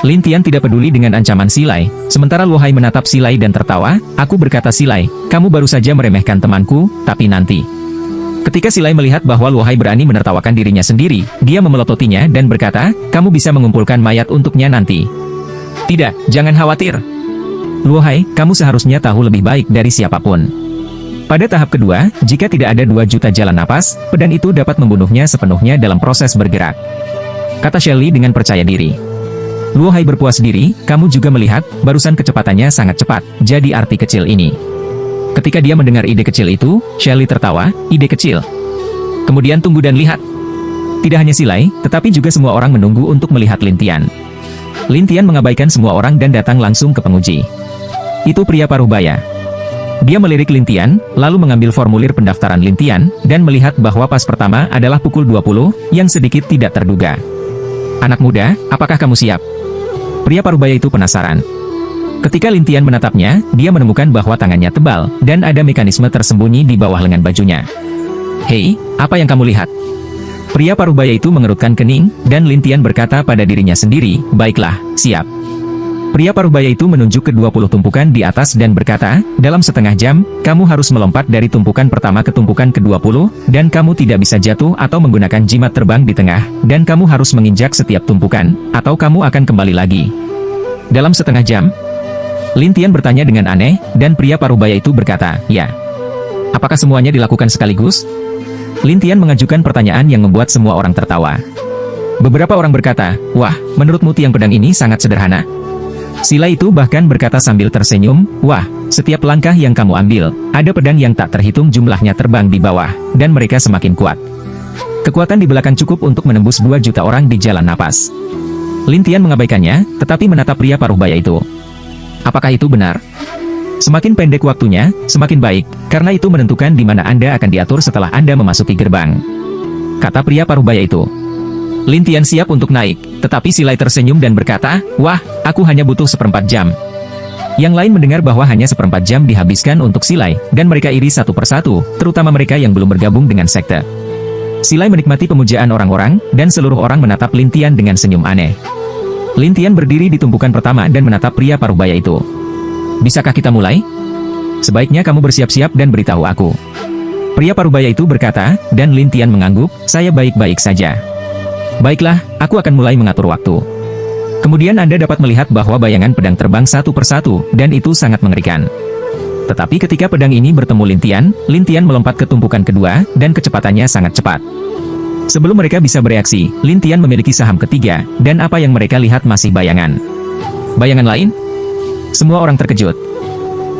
Lin Tian tidak peduli dengan ancaman Silai, sementara Luo Hai menatap Silai dan tertawa. Aku berkata Silai, kamu baru saja meremehkan temanku, tapi nanti. Ketika Silai melihat bahwa Luo Hai berani menertawakan dirinya sendiri, dia memelototinya dan berkata, kamu bisa mengumpulkan mayat untuknya nanti. Tidak, jangan khawatir. Luo Hai, kamu seharusnya tahu lebih baik dari siapapun. Pada tahap kedua, jika tidak ada 2 juta jalan napas, pedang itu dapat membunuhnya sepenuhnya dalam proses bergerak. Kata Shelly dengan percaya diri. Luo Hai berpuas diri, kamu juga melihat, barusan kecepatannya sangat cepat, jadi arti kecil ini. Ketika dia mendengar ide kecil itu, Shelly tertawa, ide kecil. Kemudian tunggu dan lihat. Tidak hanya Silai, tetapi juga semua orang menunggu untuk melihat Lin Tian. Lin Tian mengabaikan semua orang dan datang langsung ke penguji. Itu pria paruh baya. Dia melirik Lin Tian, lalu mengambil formulir pendaftaran Lin Tian, dan melihat bahwa pas pertama adalah pukul 20, yang sedikit tidak terduga. Anak muda, apakah kamu siap? Pria parubaya itu penasaran. Ketika Lin Tian menatapnya, dia menemukan bahwa tangannya tebal, dan ada mekanisme tersembunyi di bawah lengan bajunya. Hei, apa yang kamu lihat? Pria parubaya itu mengerutkan kening, dan Lin Tian berkata pada dirinya sendiri, baiklah, siap. Pria parubaya itu menunjuk ke 20 tumpukan di atas dan berkata, dalam setengah jam, kamu harus melompat dari tumpukan pertama ke tumpukan ke-20, dan kamu tidak bisa jatuh atau menggunakan jimat terbang di tengah, dan kamu harus menginjak setiap tumpukan, atau kamu akan kembali lagi. Dalam setengah jam? Lin Tian bertanya dengan aneh, dan pria parubaya itu berkata, ya. Apakah semuanya dilakukan sekaligus? Lin Tian mengajukan pertanyaan yang membuat semua orang tertawa. Beberapa orang berkata, wah, menurutmu tiang pedang ini sangat sederhana. Silai itu bahkan berkata sambil tersenyum, wah, setiap langkah yang kamu ambil, ada pedang yang tak terhitung jumlahnya terbang di bawah, dan mereka semakin kuat. Kekuatan di belakang cukup untuk menembus 2 juta orang di jalan napas. Lin Tian mengabaikannya, tetapi menatap pria paruh baya itu. Apakah itu benar? Semakin pendek waktunya, semakin baik, karena itu menentukan di mana Anda akan diatur setelah Anda memasuki gerbang. Kata pria paruh baya itu. Lin Tian siap untuk naik, tetapi Silai tersenyum dan berkata, wah, aku hanya butuh 1/4 jam. Yang lain mendengar bahwa hanya 1/4 jam dihabiskan untuk Silai, dan mereka iri satu persatu, terutama mereka yang belum bergabung dengan sekte. Silai menikmati pemujaan orang-orang, dan seluruh orang menatap Lin Tian dengan senyum aneh. Lin Tian berdiri di tumpukan pertama dan menatap pria paruh baya itu. Bisakah kita mulai? Sebaiknya kamu bersiap-siap dan beritahu aku. Pria paruh baya itu berkata, dan Lin Tian mengangguk, saya baik-baik saja. Baiklah, aku akan mulai mengatur waktu. Kemudian Anda dapat melihat bahwa bayangan pedang terbang satu persatu, dan itu sangat mengerikan. Tetapi ketika pedang ini bertemu Lin Tian melompat ke tumpukan kedua, dan kecepatannya sangat cepat. Sebelum mereka bisa bereaksi, Lin Tian memiliki saham ketiga, dan apa yang mereka lihat masih bayangan. Bayangan lain? Semua orang terkejut.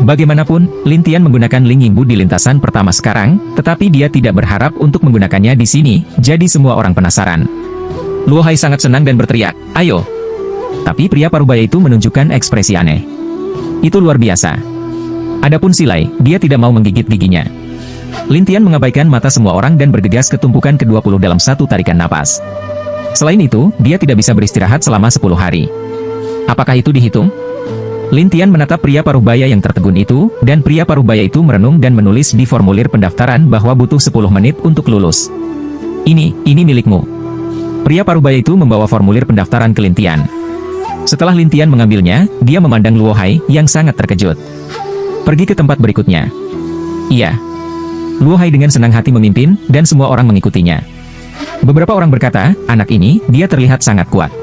Bagaimanapun, Lin Tian menggunakan Ling Yingbu di lintasan pertama sekarang, tetapi dia tidak berharap untuk menggunakannya di sini, jadi semua orang penasaran. Luo Hai sangat senang dan berteriak, ayo. Tapi pria parubaya itu menunjukkan ekspresi aneh. Itu luar biasa. Adapun Silai, dia tidak mau menggigit giginya. Lin Tian mengabaikan mata semua orang dan bergegas ke tumpukan ke-20 dalam satu tarikan napas. Selain itu, dia tidak bisa beristirahat selama 10 hari. Apakah itu dihitung? Lin Tian menatap pria parubaya yang tertegun itu, dan pria parubaya itu merenung dan menulis di formulir pendaftaran bahwa butuh 10 menit untuk lulus. Ini milikmu. Pria parubaya itu membawa formulir pendaftaran ke Lin Tian. Setelah Lin Tian mengambilnya, dia memandang Luo Hai yang sangat terkejut. Pergi ke tempat berikutnya. Iya. Luo Hai dengan senang hati memimpin, dan semua orang mengikutinya. Beberapa orang berkata, anak ini, dia terlihat sangat kuat.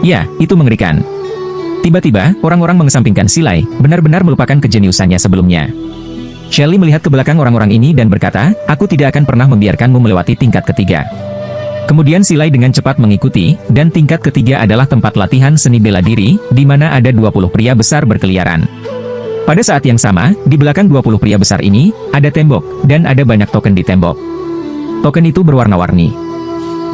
Ya, itu mengerikan. Tiba-tiba, orang-orang mengesampingkan Silai, benar-benar melupakan kejeniusannya sebelumnya. Shelly melihat ke belakang orang-orang ini dan berkata, aku tidak akan pernah membiarkanmu melewati tingkat ketiga. Kemudian Silai dengan cepat mengikuti, dan tingkat ketiga adalah tempat latihan seni bela diri, di mana ada 20 pria besar berkeliaran. Pada saat yang sama, di belakang 20 pria besar ini, ada tembok, dan ada banyak token di tembok. Token itu berwarna-warni.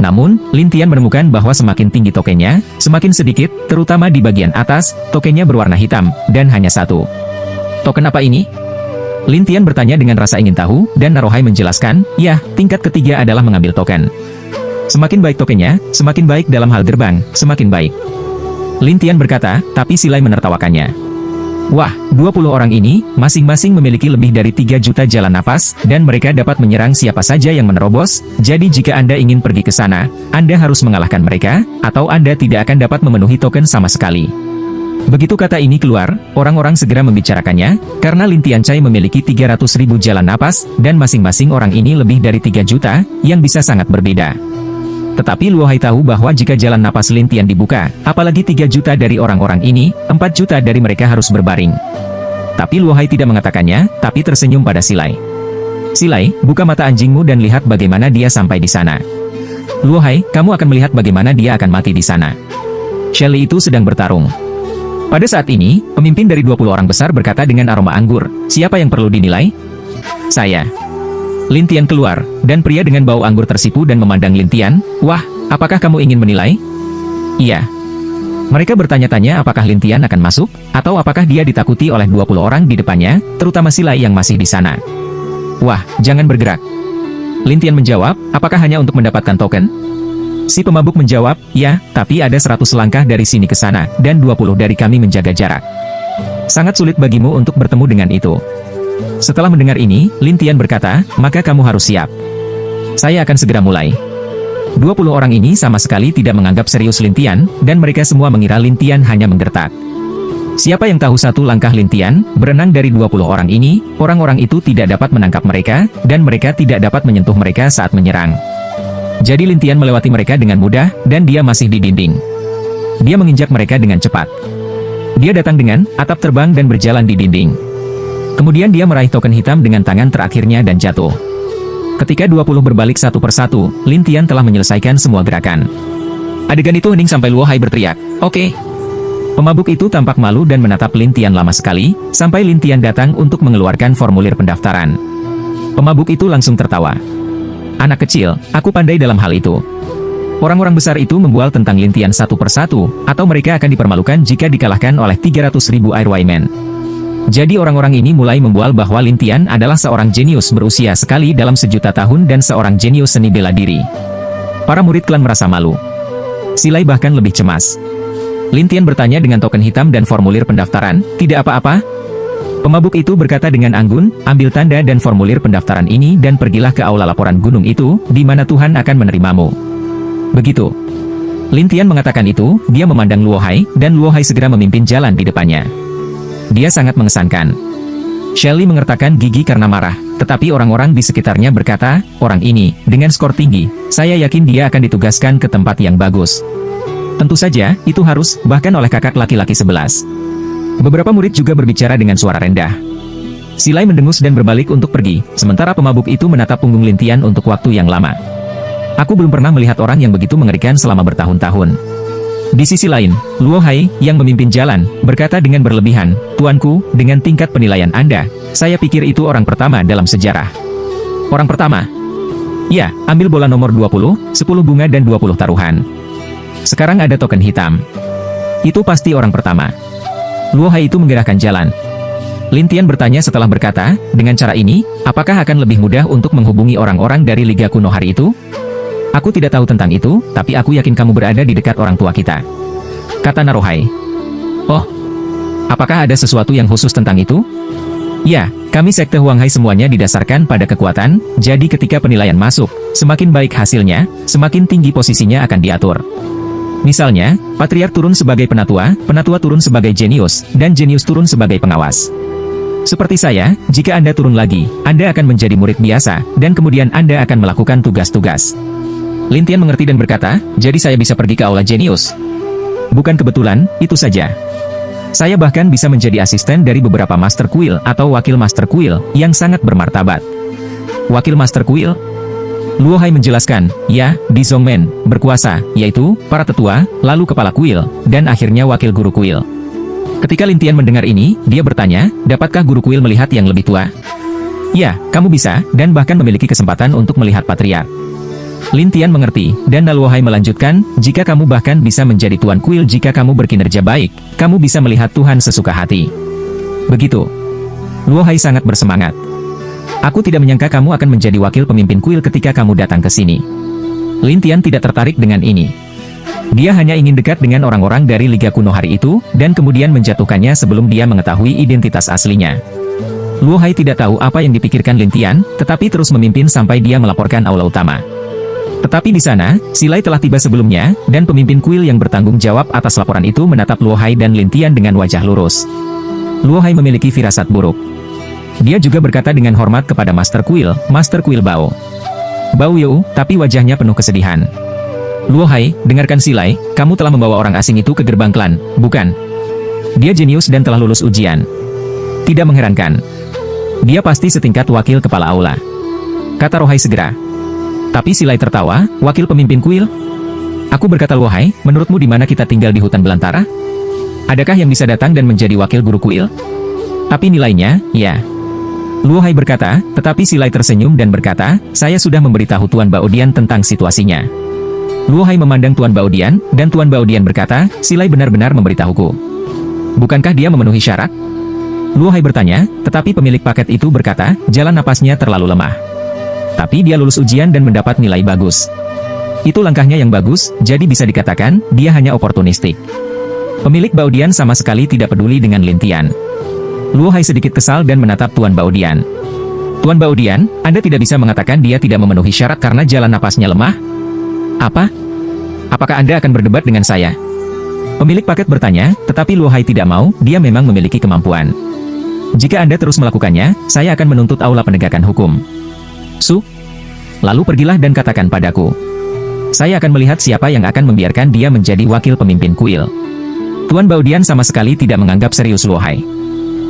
Namun, Lin Tian menemukan bahwa semakin tinggi tokennya, semakin sedikit, terutama di bagian atas, tokennya berwarna hitam, dan hanya satu. Token apa ini? Lin Tian bertanya dengan rasa ingin tahu, dan Narohai menjelaskan, ya, tingkat ketiga adalah mengambil token. Semakin baik tokennya, semakin baik dalam hal gerbang, semakin baik. Lin Tian berkata, tapi Silai menertawakannya. Wah, 20 orang ini, masing-masing memiliki lebih dari 3 juta jalan napas, dan mereka dapat menyerang siapa saja yang menerobos, jadi jika Anda ingin pergi ke sana, Anda harus mengalahkan mereka, atau Anda tidak akan dapat memenuhi token sama sekali. Begitu kata ini keluar, orang-orang segera membicarakannya, karena Lin Tianchai memiliki 300.000 jalan napas, dan masing-masing orang ini lebih dari 3 juta, yang bisa sangat berbeda. Tetapi Luo Hai tahu bahwa jika jalan napas Lin Tian dibuka, apalagi 3 juta dari orang-orang ini, 4 juta dari mereka harus berbaring. Tapi Luo Hai tidak mengatakannya, tapi tersenyum pada Silai. Silai, buka mata anjingmu dan lihat bagaimana dia sampai di sana. Luo Hai, kamu akan melihat bagaimana dia akan mati di sana. Shelly itu sedang bertarung. Pada saat ini, pemimpin dari 20 orang besar berkata dengan aroma anggur, siapa yang perlu dinilai? Saya. Lin Tian keluar, dan pria dengan bau anggur tersipu dan memandang Lin Tian, wah, apakah kamu ingin menilai? Iya. Mereka bertanya-tanya apakah Lin Tian akan masuk, atau apakah dia ditakuti oleh 20 orang di depannya, terutama Silai yang masih di sana. Wah, jangan bergerak. Lin Tian menjawab, apakah hanya untuk mendapatkan token? Si pemabuk menjawab, ya, tapi ada 100 langkah dari sini ke sana, dan 20 dari kami menjaga jarak. Sangat sulit bagimu untuk bertemu dengan itu. Setelah mendengar ini, Lin Tian berkata, maka kamu harus siap. Saya akan segera mulai. 20 orang ini sama sekali tidak menganggap serius Lin Tian, dan mereka semua mengira Lin Tian hanya menggertak. Siapa yang tahu satu langkah Lin Tian, berenang dari 20 orang ini, orang-orang itu tidak dapat menangkap mereka, dan mereka tidak dapat menyentuh mereka saat menyerang. Jadi Lin Tian melewati mereka dengan mudah, dan dia masih di dinding. Dia menginjak mereka dengan cepat. Dia datang dengan atap terbang dan berjalan di dinding. Kemudian dia meraih token hitam dengan tangan terakhirnya dan jatuh. Ketika 20 berbalik satu persatu, Lin Tian telah menyelesaikan semua gerakan. Adegan itu hening sampai Luo Hai berteriak, "Oke." Pemabuk itu tampak malu dan menatap Lin Tian lama sekali, sampai Lin Tian datang untuk mengeluarkan formulir pendaftaran. Pemabuk itu langsung tertawa. Anak kecil, aku pandai dalam hal itu. Orang-orang besar itu membual tentang Lin Tian satu persatu, atau mereka akan dipermalukan jika dikalahkan oleh 300.000 Airwaymen. Jadi orang-orang ini mulai membual bahwa Lin Tian adalah seorang jenius berusia sekali dalam sejuta tahun dan seorang jenius seni bela diri. Para murid klan merasa malu. Silai bahkan lebih cemas. Lin Tian bertanya dengan token hitam dan formulir pendaftaran, tidak apa-apa? Pemabuk itu berkata dengan anggun, ambil tanda dan formulir pendaftaran ini dan pergilah ke aula laporan gunung itu, di mana Tuhan akan menerimamu. Begitu. Lin Tian mengatakan itu, dia memandang Luo Hai, dan Luo Hai segera memimpin jalan di depannya. Dia sangat mengesankan. Shelly mengertakkan gigi karena marah, tetapi orang-orang di sekitarnya berkata, orang ini, dengan skor tinggi, saya yakin dia akan ditugaskan ke tempat yang bagus. Tentu saja, itu harus, bahkan oleh kakak laki-laki 11. Beberapa murid juga berbicara dengan suara rendah. Silai mendengus dan berbalik untuk pergi, sementara pemabuk itu menatap punggung Lin Tian untuk waktu yang lama. Aku belum pernah melihat orang yang begitu mengerikan selama bertahun-tahun. Di sisi lain, Luo Hai, yang memimpin jalan, berkata dengan berlebihan, Tuanku, dengan tingkat penilaian Anda, saya pikir itu orang pertama dalam sejarah. Orang pertama? Ya, ambil bola nomor 20, 10 bunga dan 20 taruhan. Sekarang ada token hitam. Itu pasti orang pertama. Luo Hai itu menggerakkan jalan. Lin Tian bertanya setelah berkata, dengan cara ini, apakah akan lebih mudah untuk menghubungi orang-orang dari Liga Kuno hari itu? Aku tidak tahu tentang itu, tapi aku yakin kamu berada di dekat orang tua kita. Kata Narohai. Oh, apakah ada sesuatu yang khusus tentang itu? Ya, kami Sekte Huanghai semuanya didasarkan pada kekuatan, jadi ketika penilaian masuk, semakin baik hasilnya, semakin tinggi posisinya akan diatur. Misalnya, Patriark turun sebagai penatua, penatua turun sebagai jenius, dan jenius turun sebagai pengawas. Seperti saya, jika Anda turun lagi, Anda akan menjadi murid biasa, dan kemudian Anda akan melakukan tugas-tugas. Lin Tian mengerti dan berkata, jadi saya bisa pergi ke aula jenius. Bukan kebetulan, itu saja. Saya bahkan bisa menjadi asisten dari beberapa Master Kuil atau Wakil Master Kuil, yang sangat bermartabat. Wakil Master Kuil? Luo Hai menjelaskan, ya, di Zongmen, berkuasa, yaitu, para tetua, lalu kepala kuil, dan akhirnya wakil guru kuil. Ketika Lin Tian mendengar ini, dia bertanya, dapatkah guru kuil melihat yang lebih tua? Ya, kamu bisa, dan bahkan memiliki kesempatan untuk melihat Patriark. Lin Tian mengerti, dan Luo Hai melanjutkan, jika kamu bahkan bisa menjadi tuan kuil jika kamu berkinerja baik, kamu bisa melihat Tuhan sesuka hati. Begitu. Luo Hai sangat bersemangat. Aku tidak menyangka kamu akan menjadi wakil pemimpin kuil ketika kamu datang ke sini. Lin Tian tidak tertarik dengan ini. Dia hanya ingin dekat dengan orang-orang dari Liga Kuno hari itu, dan kemudian menjatuhkannya sebelum dia mengetahui identitas aslinya. Luo Hai tidak tahu apa yang dipikirkan Lin Tian, tetapi terus memimpin sampai dia melaporkan aula utama. Tetapi di sana, Silai telah tiba sebelumnya, dan pemimpin kuil yang bertanggung jawab atas laporan itu menatap Luo Hai dan Lin Tian dengan wajah lurus. Luo Hai memiliki firasat buruk. Dia juga berkata dengan hormat kepada Master Kuil Bao. Bao Yu, tapi wajahnya penuh kesedihan. Luo Hai, dengarkan Silai, kamu telah membawa orang asing itu ke gerbang klan, bukan? Dia jenius dan telah lulus ujian. Tidak mengherankan. Dia pasti setingkat wakil kepala aula. Kata Luo Hai segera. Tapi Silai tertawa, wakil pemimpin kuil? Aku berkata Luo Hai, menurutmu di mana kita tinggal di hutan belantara? Adakah yang bisa datang dan menjadi wakil guru kuil? Tapi nilainya, ya. Luo Hai berkata, tetapi Silai tersenyum dan berkata, saya sudah memberitahu Tuan Baodian tentang situasinya. Luo Hai memandang Tuan Baodian, dan Tuan Baodian berkata, Silai benar-benar memberitahuku. Bukankah dia memenuhi syarat? Luo Hai bertanya, tetapi pemilik paket itu berkata, jalan napasnya terlalu lemah. Tapi dia lulus ujian dan mendapat nilai bagus. Itu langkahnya yang bagus, jadi bisa dikatakan, dia hanya oportunistik. Pemilik Baodian sama sekali tidak peduli dengan Lin Tian. Luo Hai sedikit kesal dan menatap Tuan Baodian. Tuan Baodian, Anda tidak bisa mengatakan dia tidak memenuhi syarat karena jalan napasnya lemah? Apa? Apakah Anda akan berdebat dengan saya? Pemilik paket bertanya, tetapi Luo Hai tidak mau, dia memang memiliki kemampuan. Jika Anda terus melakukannya, saya akan menuntut aula penegakan hukum. Lalu pergilah dan katakan padaku. Saya akan melihat siapa yang akan membiarkan dia menjadi wakil pemimpin kuil. Tuan Baodian sama sekali tidak menganggap serius Luo Hai.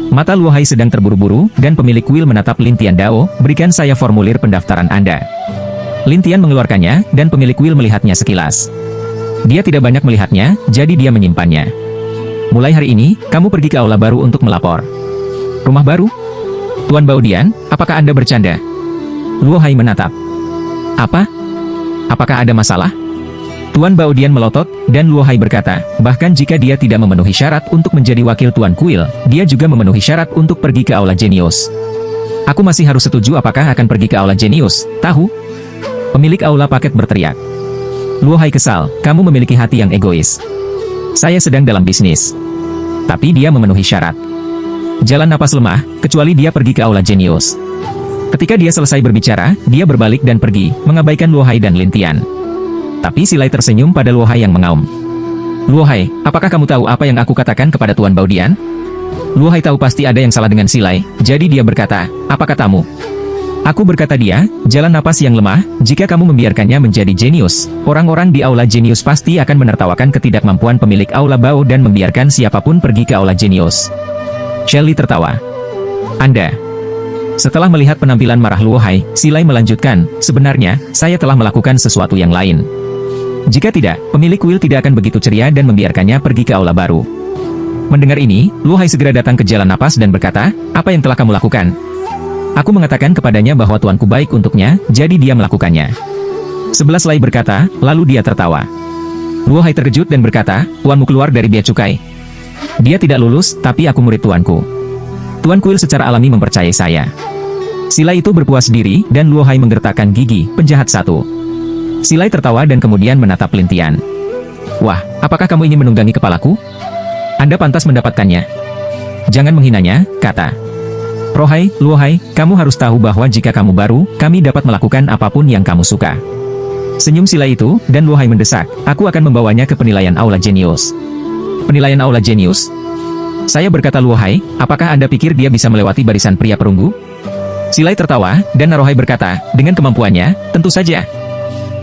Mata Luo Hai sedang terburu-buru, dan pemilik kuil menatap Lin Tian Dao, berikan saya formulir pendaftaran Anda. Lin Tian mengeluarkannya, dan pemilik kuil melihatnya sekilas. Dia tidak banyak melihatnya, jadi dia menyimpannya. Mulai hari ini, kamu pergi ke aula baru untuk melapor. Rumah baru? Tuan Baodian, apakah Anda bercanda? Luo Hai menatap. Apa? Apakah ada masalah? Tuan Baodian melotot, dan Luo Hai berkata, bahkan jika dia tidak memenuhi syarat untuk menjadi wakil Tuan Kuil, dia juga memenuhi syarat untuk pergi ke aula jenius. Aku masih harus setuju apakah akan pergi ke aula jenius, tahu? Pemilik aula paket berteriak. Luo Hai kesal, kamu memiliki hati yang egois. Saya sedang dalam bisnis. Tapi dia memenuhi syarat. Jalan napas lemah, kecuali dia pergi ke aula jenius. Ketika dia selesai berbicara, dia berbalik dan pergi, mengabaikan Luo Hai dan Lin Tian. Tapi Silai tersenyum pada Luo Hai yang mengaum. Luo Hai, apakah kamu tahu apa yang aku katakan kepada Tuan Baodian? Luo Hai tahu pasti ada yang salah dengan Silai, jadi dia berkata, apa katamu? Aku berkata dia, jalan napas yang lemah, jika kamu membiarkannya menjadi jenius, orang-orang di aula jenius pasti akan menertawakan ketidakmampuan pemilik aula Bao dan membiarkan siapapun pergi ke aula jenius. Shelly tertawa. Anda. Setelah melihat penampilan marah Luo Hai, Silai melanjutkan, sebenarnya, saya telah melakukan sesuatu yang lain. Jika tidak, pemilik kuil tidak akan begitu ceria dan membiarkannya pergi ke aula baru. Mendengar ini, Luo Hai segera datang ke jalan napas dan berkata, apa yang telah kamu lakukan? Aku mengatakan kepadanya bahwa tuanku baik untuknya, jadi dia melakukannya. 11 Lai berkata, lalu dia tertawa. Luo Hai terkejut dan berkata, tuanmu keluar dari bea cukai. Dia tidak lulus, tapi aku murid tuanku. Tuan Kuil secara alami mempercayai saya. Silai itu berpuas diri, dan Luo Hai menggertakkan gigi, penjahat satu. Silai tertawa dan kemudian menatap Lin Tian. Wah, apakah kamu ingin menunggangi kepalaku? Anda pantas mendapatkannya. Jangan menghinanya, kata. Luo Hai, kamu harus tahu bahwa jika kamu baru, kami dapat melakukan apapun yang kamu suka. Senyum Silai itu, dan Luo Hai mendesak, aku akan membawanya ke penilaian aula jenius. Penilaian aula jenius? Saya berkata Luo Hai, apakah Anda pikir dia bisa melewati barisan pria perunggu? Silai tertawa, dan Luo Hai berkata, dengan kemampuannya, tentu saja.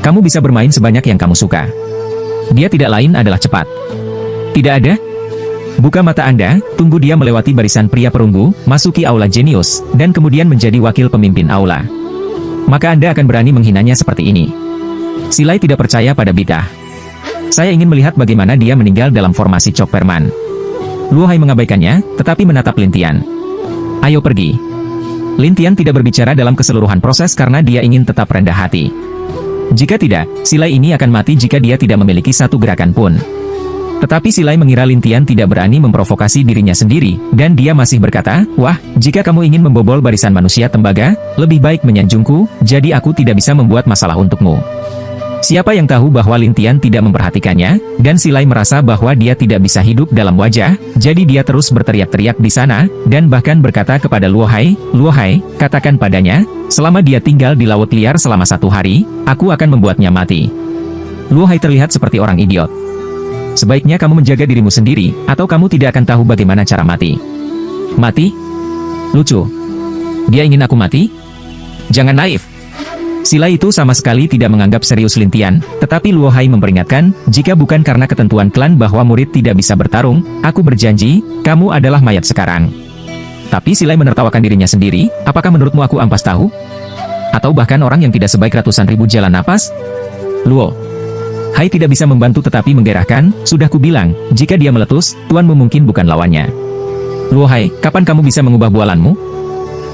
Kamu bisa bermain sebanyak yang kamu suka. Dia tidak lain adalah cepat. Tidak ada? Buka mata Anda, tunggu dia melewati barisan pria perunggu, masuki aula jenius, dan kemudian menjadi wakil pemimpin aula. Maka Anda akan berani menghinanya seperti ini. Silai tidak percaya pada bidah. Saya ingin melihat bagaimana dia meninggal dalam formasi Chopperman. Luo Hai mengabaikannya, tetapi menatap Lin Tian. Ayo pergi. Lin Tian tidak berbicara dalam keseluruhan proses karena dia ingin tetap rendah hati. Jika tidak, Silai ini akan mati jika dia tidak memiliki satu gerakan pun. Tetapi Silai mengira Lin Tian tidak berani memprovokasi dirinya sendiri, dan dia masih berkata, wah, jika kamu ingin membobol barisan manusia tembaga, lebih baik menyanjungku, jadi aku tidak bisa membuat masalah untukmu. Siapa yang tahu bahwa Lin Tian tidak memperhatikannya, dan Silai merasa bahwa dia tidak bisa hidup dalam wajah, jadi dia terus berteriak-teriak di sana, dan bahkan berkata kepada Luo Hai, katakan padanya, selama dia tinggal di laut liar selama 1 hari, aku akan membuatnya mati. Luo Hai terlihat seperti orang idiot. Sebaiknya kamu menjaga dirimu sendiri, atau kamu tidak akan tahu bagaimana cara mati. Mati? Lucu. Dia ingin aku mati? Jangan naif. Silai itu sama sekali tidak menganggap serius Lin Tian, tetapi Luo Hai memperingatkan, jika bukan karena ketentuan klan bahwa murid tidak bisa bertarung, aku berjanji, kamu adalah mayat sekarang. Tapi Silai menertawakan dirinya sendiri, apakah menurutmu aku ampas tahu? Atau bahkan orang yang tidak sebaik ratusan ribu jalan napas? Luo Hai tidak bisa membantu tetapi menggerahkan, sudah kubilang, jika dia meletus, tuanmu mungkin bukan lawannya. Luo Hai, kapan kamu bisa mengubah bualanmu?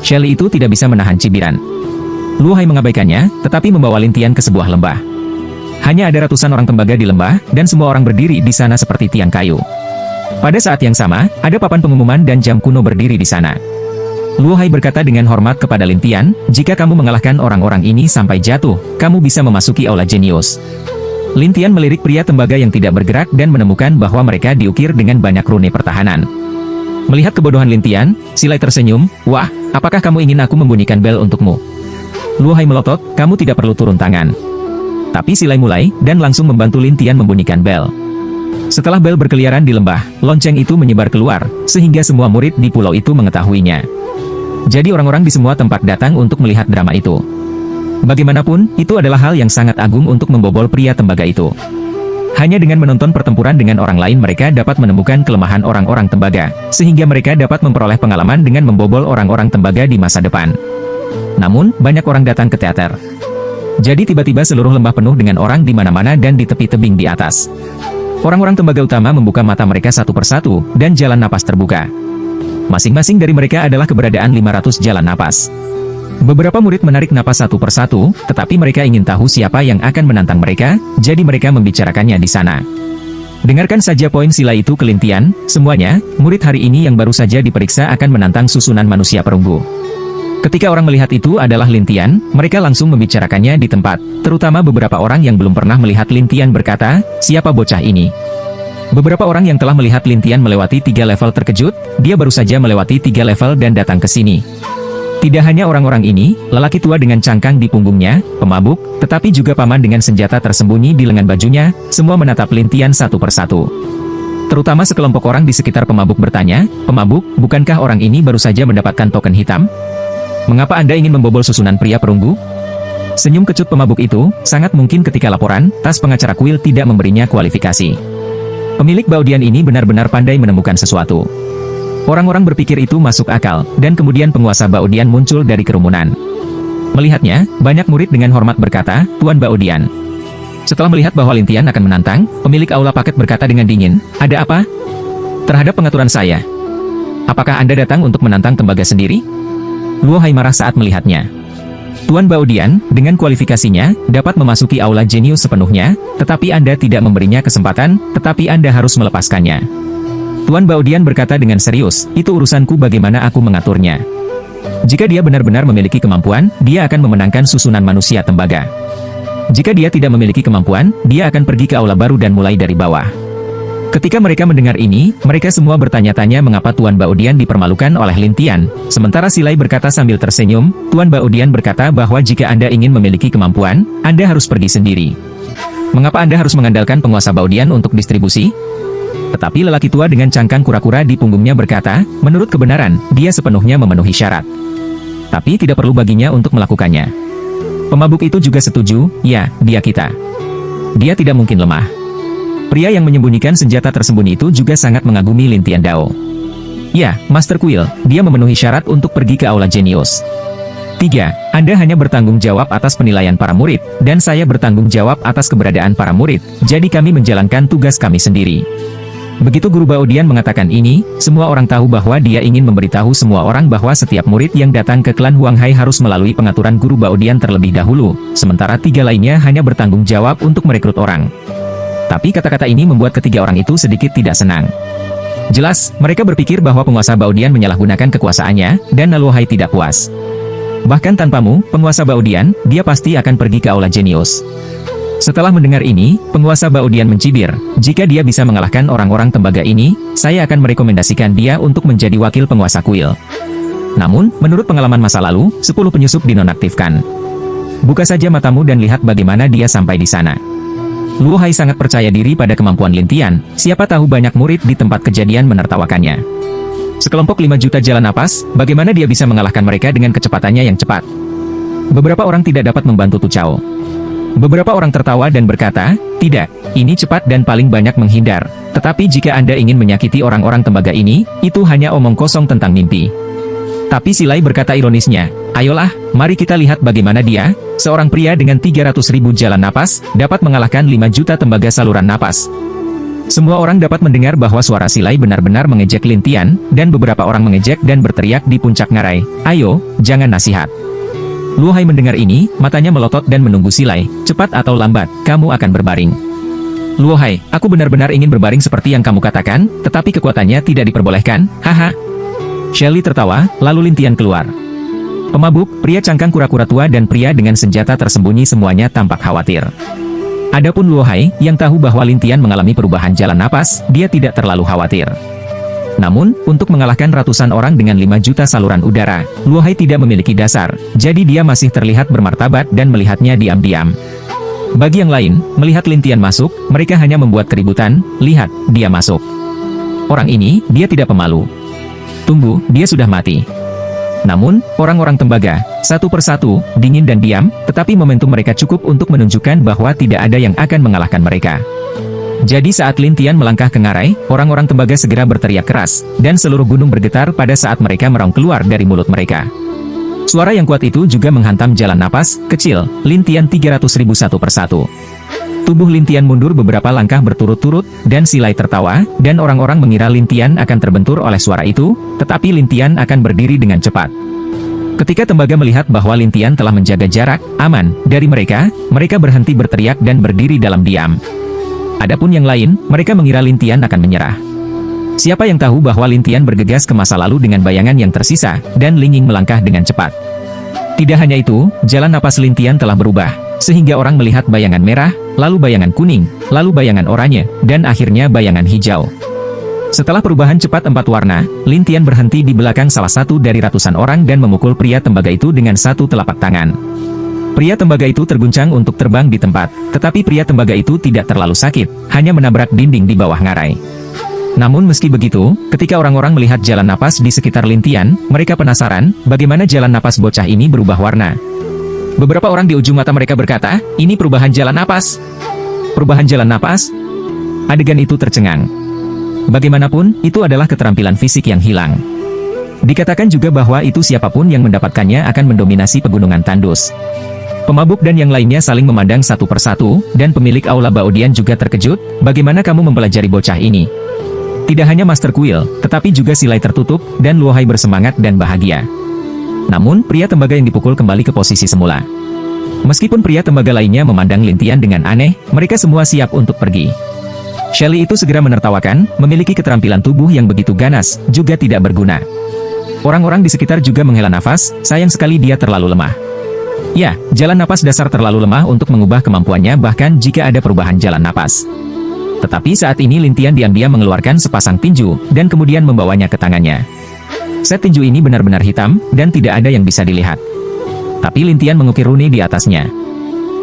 Shelly itu tidak bisa menahan cibiran. Luo Hai mengabaikannya, tetapi membawa Lin Tian ke sebuah lembah. Hanya ada ratusan orang tembaga di lembah, dan semua orang berdiri di sana seperti tiang kayu. Pada saat yang sama, ada papan pengumuman dan jam kuno berdiri di sana. Luo Hai berkata dengan hormat kepada Lin Tian, jika kamu mengalahkan orang-orang ini sampai jatuh, kamu bisa memasuki Aula Jenius. Lin Tian melirik pria tembaga yang tidak bergerak dan menemukan bahwa mereka diukir dengan banyak rune pertahanan. Melihat kebodohan Lin Tian, Silai tersenyum, wah, apakah kamu ingin aku membunyikan bel untukmu? Luo Hai melotot, kamu tidak perlu turun tangan. Tapi Silai mulai, dan langsung membantu Lin Tian membunyikan bel. Setelah bel berkeliaran di lembah, lonceng itu menyebar keluar, sehingga semua murid di pulau itu mengetahuinya. Jadi orang-orang di semua tempat datang untuk melihat drama itu. Bagaimanapun, itu adalah hal yang sangat agung untuk membobol pria tembaga itu. Hanya dengan menonton pertempuran dengan orang lain mereka dapat menemukan kelemahan orang-orang tembaga, sehingga mereka dapat memperoleh pengalaman dengan membobol orang-orang tembaga di masa depan. Namun, banyak orang datang ke teater. Jadi tiba-tiba seluruh lembah penuh dengan orang di mana-mana dan di tepi tebing di atas. Orang-orang tembaga utama membuka mata mereka satu persatu, dan jalan napas terbuka. Masing-masing dari mereka adalah keberadaan 500 jalan napas. Beberapa murid menarik napas satu persatu, tetapi mereka ingin tahu siapa yang akan menantang mereka, jadi mereka membicarakannya di sana. Dengarkan saja poin Silai itu ke Lin Tian, semuanya, murid hari ini yang baru saja diperiksa akan menantang susunan manusia perunggu. Ketika orang melihat itu adalah Lin Tian, mereka langsung membicarakannya di tempat, terutama beberapa orang yang belum pernah melihat Lin Tian berkata, siapa bocah ini? Beberapa orang yang telah melihat Lin Tian melewati 3 level terkejut, dia baru saja melewati 3 level dan datang ke sini. Tidak hanya orang-orang ini, lelaki tua dengan cangkang di punggungnya, pemabuk, tetapi juga paman dengan senjata tersembunyi di lengan bajunya, semua menatap Lin Tian satu persatu. Terutama sekelompok orang di sekitar pemabuk bertanya, pemabuk, bukankah orang ini baru saja mendapatkan token hitam? Mengapa Anda ingin membobol susunan pria perunggu? Senyum kecut pemabuk itu, sangat mungkin ketika laporan, tas pengacara kuil tidak memberinya kualifikasi. Pemilik baudian ini benar-benar pandai menemukan sesuatu. Orang-orang berpikir itu masuk akal, dan kemudian penguasa baudian muncul dari kerumunan. Melihatnya, banyak murid dengan hormat berkata, Tuan Baudian. Setelah melihat bahwa Lin Tian akan menantang, pemilik aula paket berkata dengan dingin, ada apa? Terhadap pengaturan saya. Apakah Anda datang untuk menantang tembaga sendiri? Luo Hai marah saat melihatnya. Tuan Baudian, dengan kualifikasinya, dapat memasuki Aula Jenius sepenuhnya, tetapi Anda tidak memberinya kesempatan, tetapi Anda harus melepaskannya. Tuan Baudian berkata dengan serius, itu urusanku bagaimana aku mengaturnya. Jika dia benar-benar memiliki kemampuan, dia akan memenangkan susunan manusia tembaga. Jika dia tidak memiliki kemampuan, dia akan pergi ke aula baru dan mulai dari bawah. Ketika mereka mendengar ini, mereka semua bertanya-tanya mengapa Tuan Baudian dipermalukan oleh Lin Tian. Sementara Silai berkata sambil tersenyum, Tuan Baudian berkata bahwa jika Anda ingin memiliki kemampuan, Anda harus pergi sendiri. Mengapa Anda harus mengandalkan penguasa Baudian untuk distribusi? Tetapi lelaki tua dengan cangkang kura-kura di punggungnya berkata, menurut kebenaran, dia sepenuhnya memenuhi syarat. Tapi tidak perlu baginya untuk melakukannya. Pemabuk itu juga setuju, ya, dia kita. Dia tidak mungkin lemah. Pria yang menyembunyikan senjata tersembunyi itu juga sangat mengagumi Lin Tian Dao. Ya, Master Quill, dia memenuhi syarat untuk pergi ke Aula Jenius. 3. Anda hanya bertanggung jawab atas penilaian para murid, dan saya bertanggung jawab atas keberadaan para murid, jadi kami menjalankan tugas kami sendiri. Begitu Guru Baudian mengatakan ini, semua orang tahu bahwa dia ingin memberitahu semua orang bahwa setiap murid yang datang ke klan Huang Hai harus melalui pengaturan Guru Baudian terlebih dahulu, sementara 3 lainnya hanya bertanggung jawab untuk merekrut orang. Tapi kata-kata ini membuat ketiga orang itu sedikit tidak senang. Jelas, mereka berpikir bahwa penguasa Baudian menyalahgunakan kekuasaannya, dan Luo Hai tidak puas. Bahkan tanpamu, penguasa Baudian, dia pasti akan pergi ke Aula Jenius. Setelah mendengar ini, penguasa Baodian mencibir, jika dia bisa mengalahkan orang-orang tembaga ini, saya akan merekomendasikan dia untuk menjadi wakil penguasa kuil. Namun, menurut pengalaman masa lalu, 10 penyusup dinonaktifkan. Buka saja matamu dan lihat bagaimana dia sampai di sana. Luo Hai sangat percaya diri pada kemampuan Lin Tian, siapa tahu banyak murid di tempat kejadian menertawakannya. Sekelompok 5 juta jalan napas, bagaimana dia bisa mengalahkan mereka dengan kecepatannya yang cepat? Beberapa orang tidak dapat membantu Tu Chao. Beberapa orang tertawa dan berkata, tidak, ini cepat dan paling banyak menghindar. Tetapi jika Anda ingin menyakiti orang-orang tembaga ini, itu hanya omong kosong tentang mimpi. Tapi Silai berkata ironisnya, ayolah, mari kita lihat bagaimana dia, seorang pria dengan 300.000 jalan napas, dapat mengalahkan 5 juta tembaga saluran napas. Semua orang dapat mendengar bahwa suara Silai benar-benar mengejek Lin Tian, dan beberapa orang mengejek dan berteriak di puncak ngarai, ayo, jangan nasihat. Luo Hai mendengar ini, matanya melotot dan menunggu Silai, cepat atau lambat, kamu akan berbaring. Luo Hai, aku benar-benar ingin berbaring seperti yang kamu katakan, tetapi kekuatannya tidak diperbolehkan, haha. Shelly tertawa, lalu Lin Tian keluar. Pemabuk, pria cangkang kura-kura tua dan pria dengan senjata tersembunyi semuanya tampak khawatir. Adapun Luo Hai, yang tahu bahwa Lin Tian mengalami perubahan jalan napas, dia tidak terlalu khawatir. Namun, untuk mengalahkan ratusan orang dengan 5 juta saluran udara, Luo Hai tidak memiliki dasar, jadi dia masih terlihat bermartabat dan melihatnya diam-diam. Bagi yang lain, melihat Lin Tian masuk, mereka hanya membuat keributan, lihat, dia masuk. Orang ini, dia tidak pemalu. Tunggu, dia sudah mati. Namun, orang-orang tembaga, satu persatu, dingin dan diam, tetapi momentum mereka cukup untuk menunjukkan bahwa tidak ada yang akan mengalahkan mereka. Jadi saat Lin Tian melangkah ke ngarai, orang-orang tembaga segera berteriak keras, dan seluruh gunung bergetar pada saat mereka meraung keluar dari mulut mereka. Suara yang kuat itu juga menghantam jalan napas, kecil, Lin Tian 300.000 satu persatu. Tubuh Lin Tian mundur beberapa langkah berturut-turut, dan Silai tertawa, dan orang-orang mengira Lin Tian akan terbentur oleh suara itu, tetapi Lin Tian akan berdiri dengan cepat. Ketika tembaga melihat bahwa Lin Tian telah menjaga jarak, aman, dari mereka, mereka berhenti berteriak dan berdiri dalam diam. Adapun yang lain, mereka mengira Lin Tian akan menyerah. Siapa yang tahu bahwa Lin Tian bergegas ke masa lalu dengan bayangan yang tersisa, dan Linging melangkah dengan cepat. Tidak hanya itu, jalan napas Lin Tian telah berubah, sehingga orang melihat bayangan merah, lalu bayangan kuning, lalu bayangan oranye, dan akhirnya bayangan hijau. Setelah perubahan cepat 4 warna, Lin Tian berhenti di belakang salah satu dari ratusan orang dan memukul pria tembaga itu dengan satu telapak tangan. Pria tembaga itu terguncang untuk terbang di tempat, tetapi pria tembaga itu tidak terlalu sakit, hanya menabrak dinding di bawah ngarai. Namun meski begitu, ketika orang-orang melihat jalan napas di sekitar Lin Tian, mereka penasaran, bagaimana jalan napas bocah ini berubah warna. Beberapa orang di ujung mata mereka berkata, ini perubahan jalan napas. Perubahan jalan napas? Adegan itu tercengang. Bagaimanapun, itu adalah keterampilan fisik yang hilang. Dikatakan juga bahwa itu siapapun yang mendapatkannya akan mendominasi pegunungan tandus. Pemabuk dan yang lainnya saling memandang satu persatu, dan pemilik Aula Baodian juga terkejut, bagaimana kamu mempelajari bocah ini? Tidak hanya Master Kuil, tetapi juga Silai tertutup, dan Luo Hai bersemangat dan bahagia. Namun, pria tembaga yang dipukul kembali ke posisi semula. Meskipun pria tembaga lainnya memandang Lin Tian dengan aneh, mereka semua siap untuk pergi. Shelly itu segera menertawakan, memiliki keterampilan tubuh yang begitu ganas, juga tidak berguna. Orang-orang di sekitar juga menghela nafas, sayang sekali dia terlalu lemah. Ya, jalan napas dasar terlalu lemah untuk mengubah kemampuannya bahkan jika ada perubahan jalan napas. Tetapi saat ini Lin Tian diam-diam mengeluarkan sepasang tinju, dan kemudian membawanya ke tangannya. Set tinju ini benar-benar hitam, dan tidak ada yang bisa dilihat. Tapi Lin Tian mengukir rune di atasnya.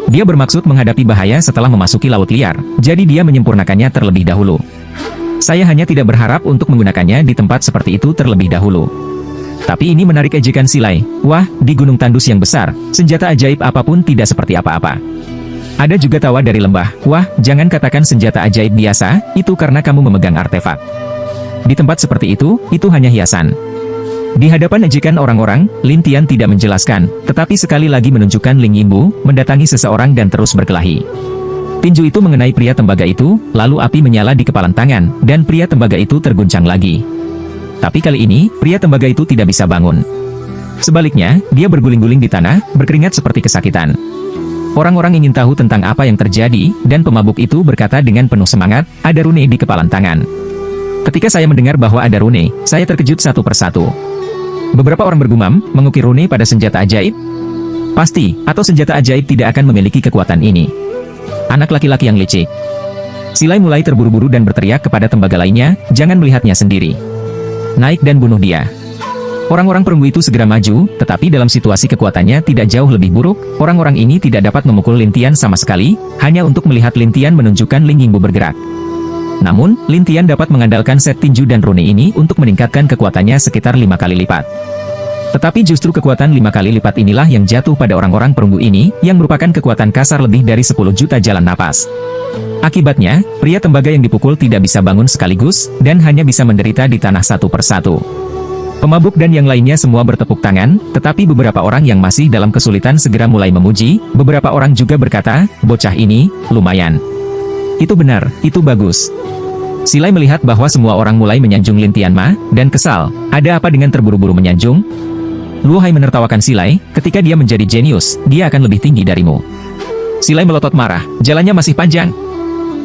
Dia bermaksud menghadapi bahaya setelah memasuki laut liar, jadi dia menyempurnakannya terlebih dahulu. Saya hanya tidak berharap untuk menggunakannya di tempat seperti itu terlebih dahulu. Tapi ini menarik ejekan Silai. Wah, di gunung tandus yang besar, senjata ajaib apapun tidak seperti apa-apa. Ada juga tawa dari lembah. Wah, jangan katakan senjata ajaib biasa, itu karena kamu memegang artefak. Di tempat seperti itu hanya hiasan. Di hadapan ejekan orang-orang, Lin Tian tidak menjelaskan, tetapi sekali lagi menunjukkan Ling Yingbu, mendatangi seseorang dan terus berkelahi. Tinju itu mengenai pria tembaga itu, lalu api menyala di kepalan tangan, dan pria tembaga itu terguncang lagi. Tapi kali ini, pria tembaga itu tidak bisa bangun. Sebaliknya, dia berguling-guling di tanah, berkeringat seperti kesakitan. Orang-orang ingin tahu tentang apa yang terjadi, dan pemabuk itu berkata dengan penuh semangat, ada rune di kepalan tangan. Ketika saya mendengar bahwa ada rune, saya terkejut satu persatu. Beberapa orang bergumam, mengukir rune pada senjata ajaib? Pasti, atau senjata ajaib tidak akan memiliki kekuatan ini. Anak laki-laki yang licik. Silai mulai terburu-buru dan berteriak kepada tembaga lainnya, jangan melihatnya sendiri. Naik dan bunuh dia. Orang-orang perunggu itu segera maju, tetapi dalam situasi kekuatannya tidak jauh lebih buruk, orang-orang ini tidak dapat memukul Lin Tian sama sekali, hanya untuk melihat Lin Tian menunjukkan Ling Yingbo bergerak. Namun, Lin Tian dapat mengandalkan set tinju dan rune ini untuk meningkatkan kekuatannya sekitar 5 kali lipat. Tetapi justru kekuatan 5 kali lipat inilah yang jatuh pada orang-orang perunggu ini, yang merupakan kekuatan kasar lebih dari 10 juta jalan napas. Akibatnya, pria tembaga yang dipukul tidak bisa bangun sekaligus, dan hanya bisa menderita di tanah satu persatu. Pemabuk dan yang lainnya semua bertepuk tangan, tetapi beberapa orang yang masih dalam kesulitan segera mulai memuji, beberapa orang juga berkata, bocah ini, lumayan. Itu benar, itu bagus. Silai melihat bahwa semua orang mulai menyanjung Lin Tianma, dan kesal, ada apa dengan terburu-buru menyanjung? Luo Hai menertawakan Silai, ketika dia menjadi jenius, dia akan lebih tinggi darimu. Silai melotot marah, jalannya masih panjang.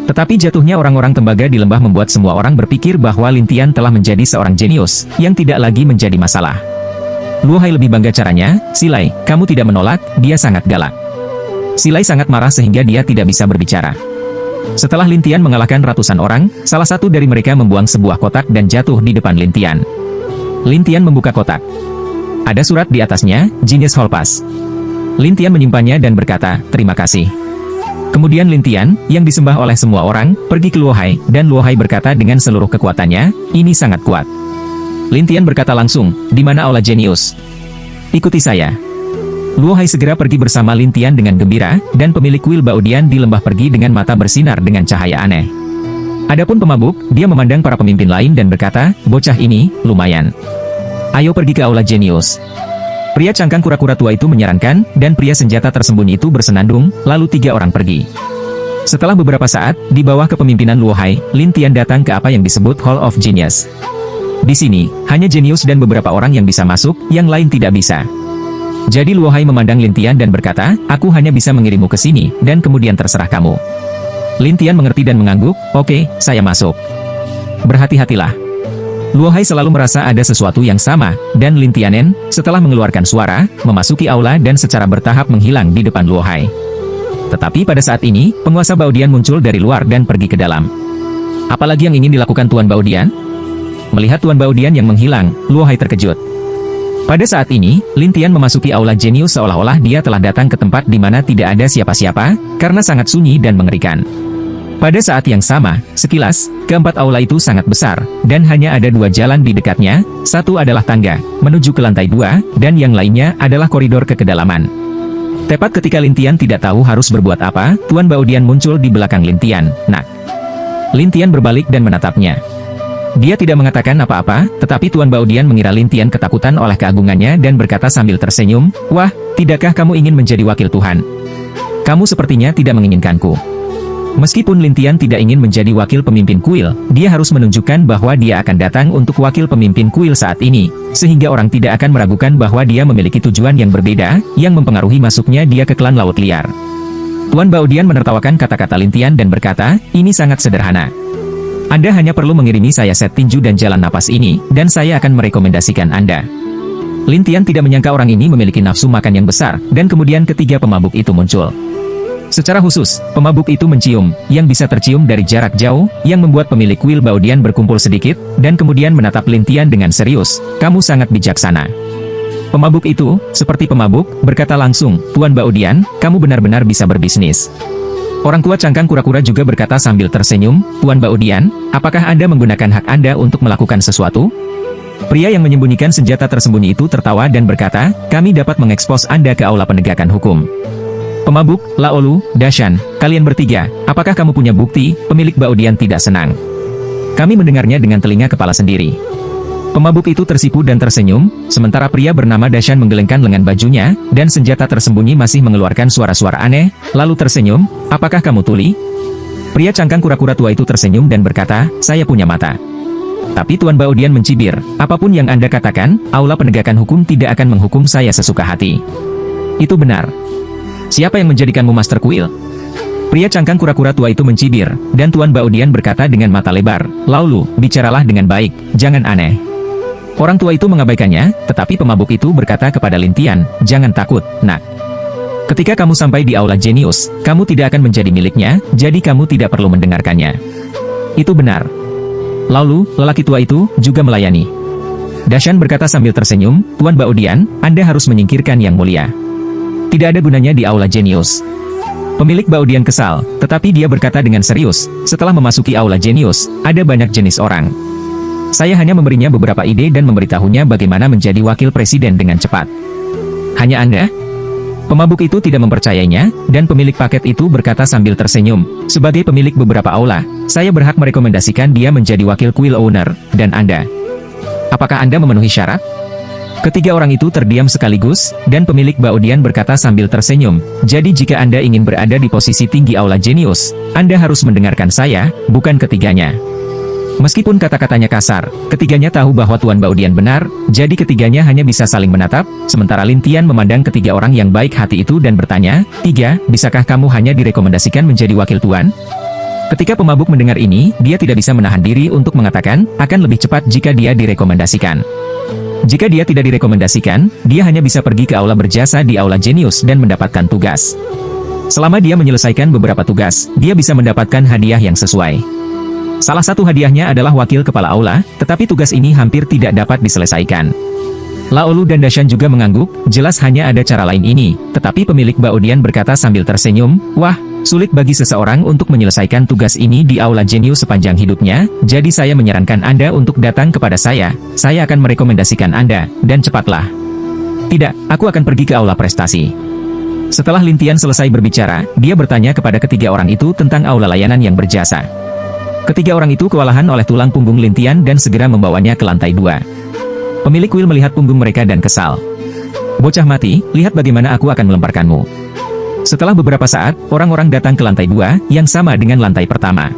Tetapi jatuhnya orang-orang tembaga di lembah membuat semua orang berpikir bahwa Lin Tian telah menjadi seorang jenius, yang tidak lagi menjadi masalah. Luo Hai lebih bangga caranya, Silai, kamu tidak menolak, dia sangat galak. Silai sangat marah sehingga dia tidak bisa berbicara. Setelah Lin Tian mengalahkan ratusan orang, salah satu dari mereka membuang sebuah kotak dan jatuh di depan Lin Tian. Lin Tian membuka kotak. Ada surat di atasnya, Genius Hall Pass. Lin Tian menyimpannya dan berkata, terima kasih. Kemudian Lin Tian, yang disembah oleh semua orang, pergi ke Luo Hai, dan Luo Hai berkata dengan seluruh kekuatannya, ini sangat kuat. Lin Tian berkata langsung, di mana aula jenius? Ikuti saya. Luo Hai segera pergi bersama Lin Tian dengan gembira, dan pemilik kuil Baodian di lembah pergi dengan mata bersinar dengan cahaya aneh. Adapun pemabuk, dia memandang para pemimpin lain dan berkata, bocah ini, lumayan. Ayo pergi ke aula jenius. Pria cangkang kura-kura tua itu menyarankan, dan pria senjata tersembunyi itu bersenandung, lalu 3 orang pergi. Setelah beberapa saat, di bawah kepemimpinan Luo Hai, Lin Tian datang ke apa yang disebut Hall of Genius. Di sini, hanya jenius dan beberapa orang yang bisa masuk, yang lain tidak bisa. Jadi Luo Hai memandang Lin Tian dan berkata, aku hanya bisa mengirimmu ke sini, dan kemudian terserah kamu. Lin Tian mengerti dan mengangguk, oke, saya masuk. Berhati-hatilah. Luo Hai selalu merasa ada sesuatu yang sama, dan Lin Tianen, setelah mengeluarkan suara, memasuki aula dan secara bertahap menghilang di depan Luo Hai. Tetapi pada saat ini, penguasa Baodian muncul dari luar dan pergi ke dalam. Apalagi yang ingin dilakukan Tuan Baodian? Melihat Tuan Baodian yang menghilang, Luo Hai terkejut. Pada saat ini, Lin Tian memasuki aula jenius seolah-olah dia telah datang ke tempat di mana tidak ada siapa-siapa, karena sangat sunyi dan mengerikan. Pada saat yang sama, sekilas, keempat aula itu sangat besar, dan hanya ada 2 jalan di dekatnya, satu adalah tangga, menuju ke lantai 2, dan yang lainnya adalah koridor ke kedalaman. Tepat ketika Lin Tian tidak tahu harus berbuat apa, Tuan Baodian muncul di belakang Lin Tian. Nak. Lin Tian berbalik dan menatapnya. Dia tidak mengatakan apa-apa, tetapi Tuan Baodian mengira Lin Tian ketakutan oleh keagungannya dan berkata sambil tersenyum, wah, tidakkah kamu ingin menjadi wakil Tuhan? Kamu sepertinya tidak menginginkanku. Meskipun Lin Tian tidak ingin menjadi wakil pemimpin kuil, dia harus menunjukkan bahwa dia akan datang untuk wakil pemimpin kuil saat ini, sehingga orang tidak akan meragukan bahwa dia memiliki tujuan yang berbeda, yang mempengaruhi masuknya dia ke klan Laut Liar. Tuan Baodian menertawakan kata-kata Lin Tian dan berkata, ini sangat sederhana. Anda hanya perlu mengirimi saya set tinju dan jalan napas ini, dan saya akan merekomendasikan Anda. Lin Tian tidak menyangka orang ini memiliki nafsu makan yang besar, dan kemudian ketiga pemabuk itu muncul. Secara khusus, pemabuk itu mencium, yang bisa tercium dari jarak jauh, yang membuat pemilik kuil Baodian berkumpul sedikit, dan kemudian menatap Lin Tian dengan serius, kamu sangat bijaksana. Pemabuk itu, seperti pemabuk, berkata langsung, Tuan Baodian, kamu benar-benar bisa berbisnis. Orang tua cangkang kura-kura juga berkata sambil tersenyum, Tuan Baodian, apakah Anda menggunakan hak Anda untuk melakukan sesuatu? Pria yang menyembunyikan senjata tersembunyi itu tertawa dan berkata, kami dapat mengekspos Anda ke aula penegakan hukum. Pemabuk, Laolu, Dashan, kalian bertiga, apakah kamu punya bukti? Pemilik Baodian tidak senang. Kami mendengarnya dengan telinga kepala sendiri. Pemabuk itu tersipu dan tersenyum, sementara pria bernama Dashan menggelengkan lengan bajunya, dan senjata tersembunyi masih mengeluarkan suara-suara aneh, lalu tersenyum, apakah kamu tuli? Pria cangkang kura-kura tua itu tersenyum dan berkata, saya punya mata. Tapi Tuan Baodian mencibir, apapun yang Anda katakan, aula penegakan hukum tidak akan menghukum saya sesuka hati. Itu benar. Siapa yang menjadikanmu master kuil? Pria cangkang kura-kura tua itu mencibir, dan Tuan Baodian berkata dengan mata lebar, Laolu, bicaralah dengan baik, jangan aneh. Orang tua itu mengabaikannya, tetapi pemabuk itu berkata kepada Lin Tian, jangan takut, nak. Ketika kamu sampai di Aula Jenius, kamu tidak akan menjadi miliknya, jadi kamu tidak perlu mendengarkannya. Itu benar. Lalu, lelaki tua itu juga melayani. Dashan berkata sambil tersenyum, Tuan Baodian, Anda harus menyingkirkan Yang Mulia. Tidak ada gunanya di Aula Jenius. Pemilik Baodian kesal, tetapi dia berkata dengan serius, setelah memasuki Aula Jenius, ada banyak jenis orang. Saya hanya memberinya beberapa ide dan memberitahunya bagaimana menjadi wakil presiden dengan cepat. Hanya Anda? Pemabuk itu tidak mempercayainya, dan pemilik paket itu berkata sambil tersenyum, sebagai pemilik beberapa aula, saya berhak merekomendasikan dia menjadi wakil Quill Owner, dan Anda. Apakah Anda memenuhi syarat? Ketiga orang itu terdiam sekaligus, dan pemilik Baodian berkata sambil tersenyum, jadi jika Anda ingin berada di posisi tinggi Aula Jenius, Anda harus mendengarkan saya, bukan ketiganya. Meskipun kata-katanya kasar, ketiganya tahu bahwa Tuan Baodian benar, jadi ketiganya hanya bisa saling menatap, sementara Lin Tian memandang ketiga orang yang baik hati itu dan bertanya, "Tiga, bisakah kamu hanya direkomendasikan menjadi wakil Tuan?" Ketika pemabuk mendengar ini, dia tidak bisa menahan diri untuk mengatakan, akan lebih cepat jika dia direkomendasikan. Jika dia tidak direkomendasikan, dia hanya bisa pergi ke aula berjasa di Aula Jenius dan mendapatkan tugas. Selama dia menyelesaikan beberapa tugas, dia bisa mendapatkan hadiah yang sesuai. Salah satu hadiahnya adalah wakil kepala aula, tetapi tugas ini hampir tidak dapat diselesaikan. Laolu dan Dashan juga mengangguk, jelas hanya ada cara lain ini, tetapi pemilik Baodian berkata sambil tersenyum, wah, sulit bagi seseorang untuk menyelesaikan tugas ini di Aula Jenius sepanjang hidupnya, jadi saya menyarankan Anda untuk datang kepada saya akan merekomendasikan Anda, dan cepatlah. Tidak, aku akan pergi ke Aula Prestasi. Setelah Lin Tian selesai berbicara, dia bertanya kepada ketiga orang itu tentang Aula Layanan yang berjasa. Ketiga orang itu kewalahan oleh tulang punggung Lin Tian dan segera membawanya ke lantai 2. Pemilik Quill melihat punggung mereka dan kesal. Bocah mati, lihat bagaimana aku akan melemparkanmu. Setelah beberapa saat, orang-orang datang ke lantai 2, yang sama dengan lantai pertama.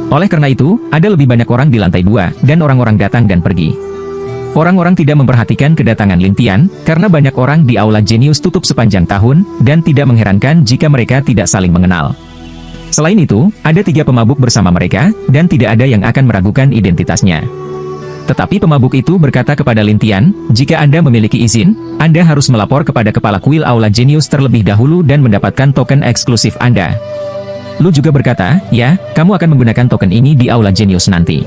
Oleh karena itu, ada lebih banyak orang di lantai 2, dan orang-orang datang dan pergi. Orang-orang tidak memperhatikan kedatangan Lin Tian, karena banyak orang di Aula Jenius tutup sepanjang tahun, dan tidak mengherankan jika mereka tidak saling mengenal. Selain itu, ada 3 pemabuk bersama mereka, dan tidak ada yang akan meragukan identitasnya. Tetapi pemabuk itu berkata kepada Lin Tian, jika Anda memiliki izin, Anda harus melapor kepada kepala Quill Aula Jenius terlebih dahulu dan mendapatkan token eksklusif Anda. Lu juga berkata, ya, kamu akan menggunakan token ini di Aula Jenius nanti.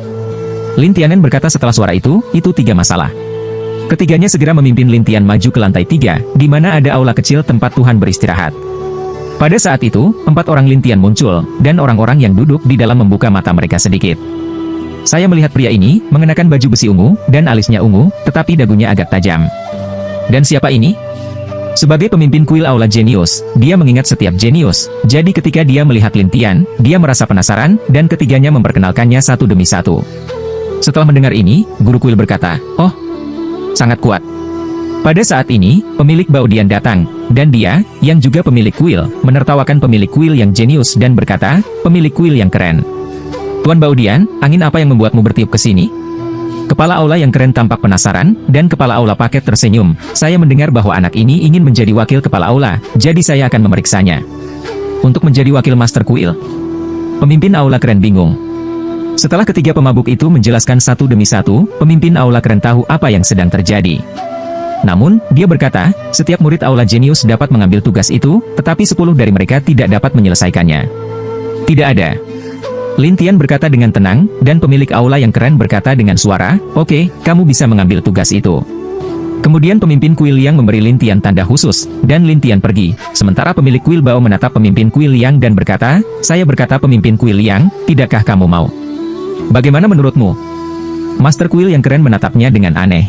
Lin Tianen berkata setelah suara itu 3 masalah. Ketiganya segera memimpin Lin Tian maju ke lantai 3, di mana ada aula kecil tempat Tuhan beristirahat. Pada saat itu, 4 orang Lin Tian muncul, dan orang-orang yang duduk di dalam membuka mata mereka sedikit. Saya melihat pria ini, mengenakan baju besi ungu, dan alisnya ungu, tetapi dagunya agak tajam. Dan siapa ini? Sebagai pemimpin Quill Aula Jenius, dia mengingat setiap jenius, jadi ketika dia melihat Lin Tian, dia merasa penasaran, dan ketiganya memperkenalkannya satu demi satu. Setelah mendengar ini, Guru Quill berkata, oh, sangat kuat. Pada saat ini, pemilik Baodian datang, dan dia, yang juga pemilik Quill, menertawakan pemilik Quill yang jenius dan berkata, pemilik Quill yang keren. Tuan Baodian, angin apa yang membuatmu bertiup ke sini? Kepala aula yang keren tampak penasaran, dan kepala aula paket tersenyum. Saya mendengar bahwa anak ini ingin menjadi wakil kepala aula, jadi saya akan memeriksanya. Untuk menjadi wakil Master Quill. Pemimpin aula keren bingung. Setelah ketiga pemabuk itu menjelaskan satu demi satu, pemimpin aula keren tahu apa yang sedang terjadi. Namun, dia berkata, setiap murid Aula Jenius dapat mengambil tugas itu, tetapi 10 dari mereka tidak dapat menyelesaikannya. Tidak ada. Lin Tian berkata dengan tenang, dan pemilik aula yang keren berkata dengan suara, oke, kamu bisa mengambil tugas itu. Kemudian pemimpin Quill Yang memberi Lin Tian tanda khusus, dan Lin Tian pergi, sementara pemilik Quill Bao menatap pemimpin Quill Yang dan berkata, saya berkata pemimpin Quill Yang, tidakkah kamu mau? Bagaimana menurutmu? Master Quill yang keren menatapnya dengan aneh.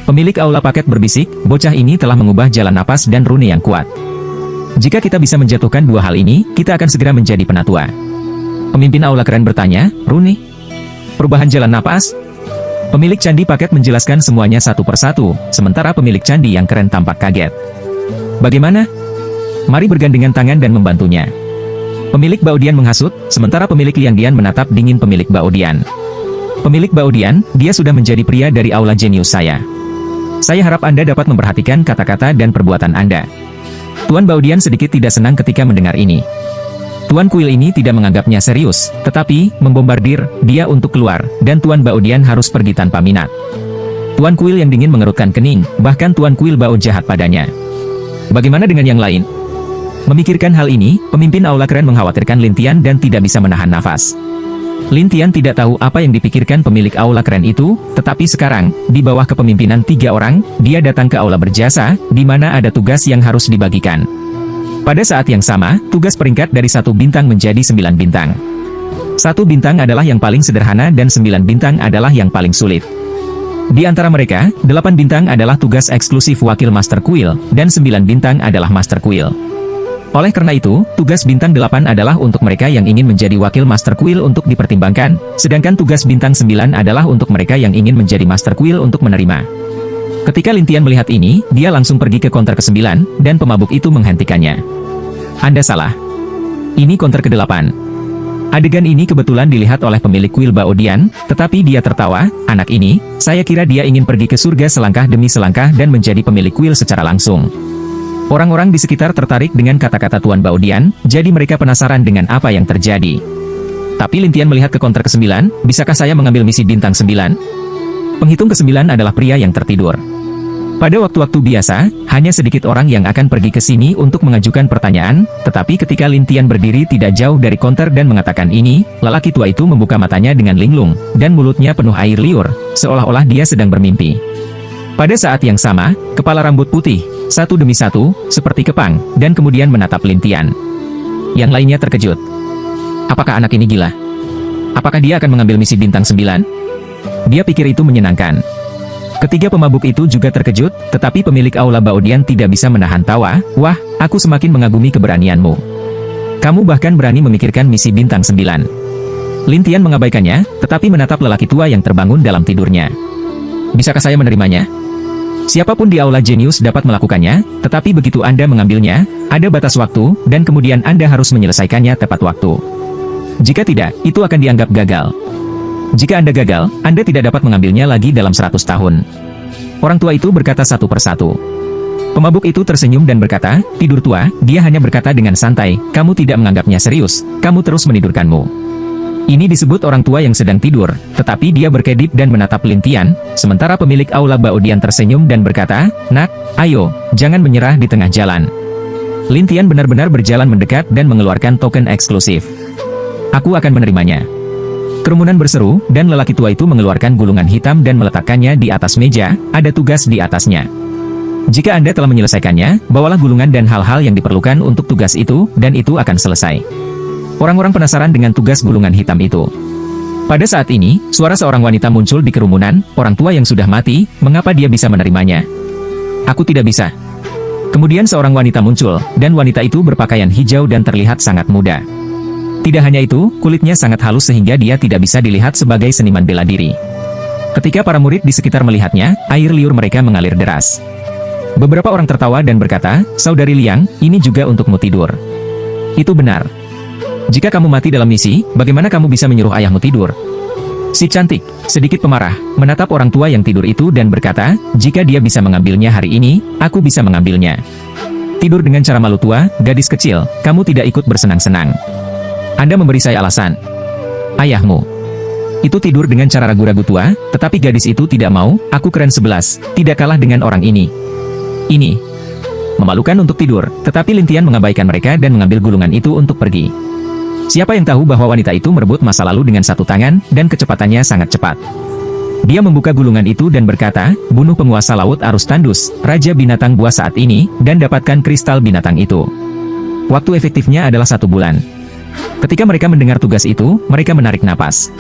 Pemilik aula paket berbisik, bocah ini telah mengubah jalan napas dan rune yang kuat. Jika kita bisa menjatuhkan 2 hal ini, kita akan segera menjadi penatua. Pemimpin aula keren bertanya, rune? Perubahan jalan napas? Pemilik candi paket menjelaskan semuanya satu persatu, sementara pemilik candi yang keren tampak kaget. Bagaimana? Mari bergandengan tangan dan membantunya. Pemilik Baodian menghasut, sementara pemilik Liang Dian menatap dingin pemilik Baodian. Pemilik Baodian, dia sudah menjadi pria dari Aula Jenius saya. Saya harap Anda dapat memperhatikan kata-kata dan perbuatan Anda. Tuan Baodian sedikit tidak senang ketika mendengar ini. Tuan Quill ini tidak menganggapnya serius, tetapi, membombardir dia untuk keluar, dan Tuan Baodian harus pergi tanpa minat. Tuan Quill yang dingin mengerutkan kening, bahkan Tuan Quill Bao jahat padanya. Bagaimana dengan yang lain? Memikirkan hal ini, pemimpin Aula Keren mengkhawatirkan Lin Tian dan tidak bisa menahan nafas. Lin Tian tidak tahu apa yang dipikirkan pemilik Aula Keren itu, tetapi sekarang, di bawah kepemimpinan 3 orang, dia datang ke Aula Berjasa, di mana ada tugas yang harus dibagikan. Pada saat yang sama, tugas peringkat dari 1 bintang menjadi 9 bintang. 1 bintang adalah yang paling sederhana dan 9 bintang adalah yang paling sulit. Di antara mereka, 8 bintang adalah tugas eksklusif wakil Master Kuil, dan 9 bintang adalah Master Kuil. Oleh karena itu, tugas bintang 8 adalah untuk mereka yang ingin menjadi wakil Master Kuil untuk dipertimbangkan, sedangkan tugas bintang 9 adalah untuk mereka yang ingin menjadi Master Kuil untuk menerima. Ketika Lin Tian melihat ini, dia langsung pergi ke counter ke-9, dan pemabuk itu menghentikannya. Anda salah. Ini counter ke-8. Adegan ini kebetulan dilihat oleh pemilik kuil Baodian, tetapi dia tertawa, anak ini, saya kira dia ingin pergi ke surga selangkah demi selangkah dan menjadi pemilik kuil secara langsung. Orang-orang di sekitar tertarik dengan kata-kata Tuan Baodian, jadi mereka penasaran dengan apa yang terjadi. Tapi Lin Tian melihat ke counter ke-9, bisakah saya mengambil misi bintang 9? Penghitung ke-9 adalah pria yang tertidur. Pada waktu-waktu biasa, hanya sedikit orang yang akan pergi ke sini untuk mengajukan pertanyaan, tetapi ketika Lin Tian berdiri tidak jauh dari counter dan mengatakan ini, lelaki tua itu membuka matanya dengan linglung, dan mulutnya penuh air liur, seolah-olah dia sedang bermimpi. Pada saat yang sama, kepala rambut putih, satu demi satu, seperti kepang, dan kemudian menatap Lin Tian. Yang lainnya terkejut. Apakah anak ini gila? Apakah dia akan mengambil misi bintang 9? Dia pikir itu menyenangkan. Ketiga pemabuk itu juga terkejut, tetapi pemilik Aula Baodian tidak bisa menahan tawa. Wah, aku semakin mengagumi keberanianmu. Kamu bahkan berani memikirkan misi bintang 9. Lin Tian mengabaikannya, tetapi menatap lelaki tua yang terbangun dalam tidurnya. Bisakah saya menerimanya? Siapapun di Aula Jenius dapat melakukannya, tetapi begitu Anda mengambilnya, ada batas waktu, dan kemudian Anda harus menyelesaikannya tepat waktu. Jika tidak, itu akan dianggap gagal. Jika Anda gagal, Anda tidak dapat mengambilnya lagi dalam 100 tahun. Orang tua itu berkata satu persatu. Pemabuk itu tersenyum dan berkata, tidur tua, dia hanya berkata dengan santai, kamu tidak menganggapnya serius, kamu terus menidurkanmu. Ini disebut orang tua yang sedang tidur, tetapi dia berkedip dan menatap Lin Tian, sementara pemilik Aula Baodian tersenyum dan berkata, nak, ayo, jangan menyerah di tengah jalan. Lin Tian benar-benar berjalan mendekat dan mengeluarkan token eksklusif. Aku akan menerimanya. Kerumunan berseru, dan lelaki tua itu mengeluarkan gulungan hitam dan meletakkannya di atas meja, ada tugas di atasnya. Jika Anda telah menyelesaikannya, bawalah gulungan dan hal-hal yang diperlukan untuk tugas itu, dan itu akan selesai. Orang-orang penasaran dengan tugas gulungan hitam itu. Pada saat ini, suara seorang wanita muncul di kerumunan, orang tua yang sudah mati, mengapa dia bisa menerimanya? Aku tidak bisa. Kemudian seorang wanita muncul, dan wanita itu berpakaian hijau dan terlihat sangat muda. Tidak hanya itu, kulitnya sangat halus sehingga dia tidak bisa dilihat sebagai seniman bela diri. Ketika para murid di sekitar melihatnya, air liur mereka mengalir deras. Beberapa orang tertawa dan berkata, Saudari Liang, ini juga untukmu tidur. Itu benar. Jika kamu mati dalam misi, bagaimana kamu bisa menyuruh ayahmu tidur? Si cantik, sedikit pemarah, menatap orang tua yang tidur itu dan berkata, jika dia bisa mengambilnya hari ini, aku bisa mengambilnya. Tidur dengan cara malu tua, gadis kecil, kamu tidak ikut bersenang-senang. Anda memberi saya alasan. Ayahmu. Itu tidur dengan cara ragu-ragu tua, tetapi gadis itu tidak mau, aku keren 11, tidak kalah dengan orang ini. Ini. Memalukan untuk tidur, tetapi Lin Tian mengabaikan mereka dan mengambil gulungan itu untuk pergi. Siapa yang tahu bahwa wanita itu merebut masa lalu dengan satu tangan, dan kecepatannya sangat cepat. Dia membuka gulungan itu dan berkata, bunuh penguasa laut arus tandus, raja binatang buas saat ini, dan dapatkan kristal binatang itu. Waktu efektifnya adalah 1 bulan. Ketika mereka mendengar tugas itu, mereka menarik napas.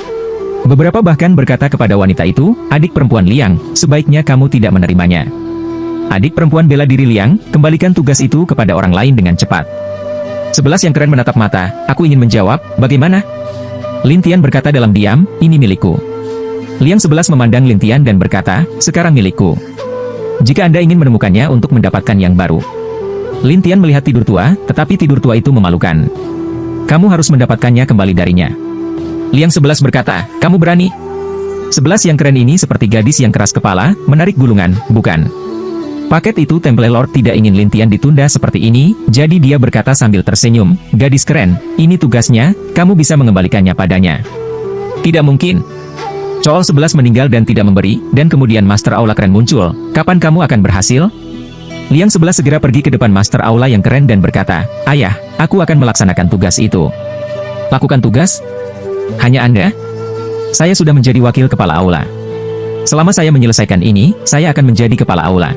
Beberapa bahkan berkata kepada wanita itu, adik perempuan Liang, sebaiknya kamu tidak menerimanya. Adik perempuan bela diri Liang, kembalikan tugas itu kepada orang lain dengan cepat. 11 yang keren menatap mata, aku ingin menjawab, bagaimana? Lin Tian berkata dalam diam, ini milikku. Liang 11 memandang Lin Tian dan berkata, sekarang milikku. Jika Anda ingin menemukannya untuk mendapatkan yang baru. Lin Tian melihat tidur tua, tetapi tidur tua itu memalukan. Kamu harus mendapatkannya kembali darinya. Liang 11 berkata, kamu berani? 11 yang keren ini seperti gadis yang keras kepala, menarik gulungan, bukan? Paket itu Temple Lord tidak ingin Lin Tian ditunda seperti ini, jadi dia berkata sambil tersenyum, gadis keren, ini tugasnya, kamu bisa mengembalikannya padanya. Tidak mungkin. Cool 11 meninggal dan tidak memberi, dan kemudian Master Aula Keren muncul, kapan kamu akan berhasil? Liang 11 segera pergi ke depan Master Aula yang keren dan berkata, "Ayah, aku akan melaksanakan tugas itu." "Lakukan tugas? Hanya Anda?" "Saya sudah menjadi wakil kepala aula. Selama saya menyelesaikan ini, saya akan menjadi kepala aula.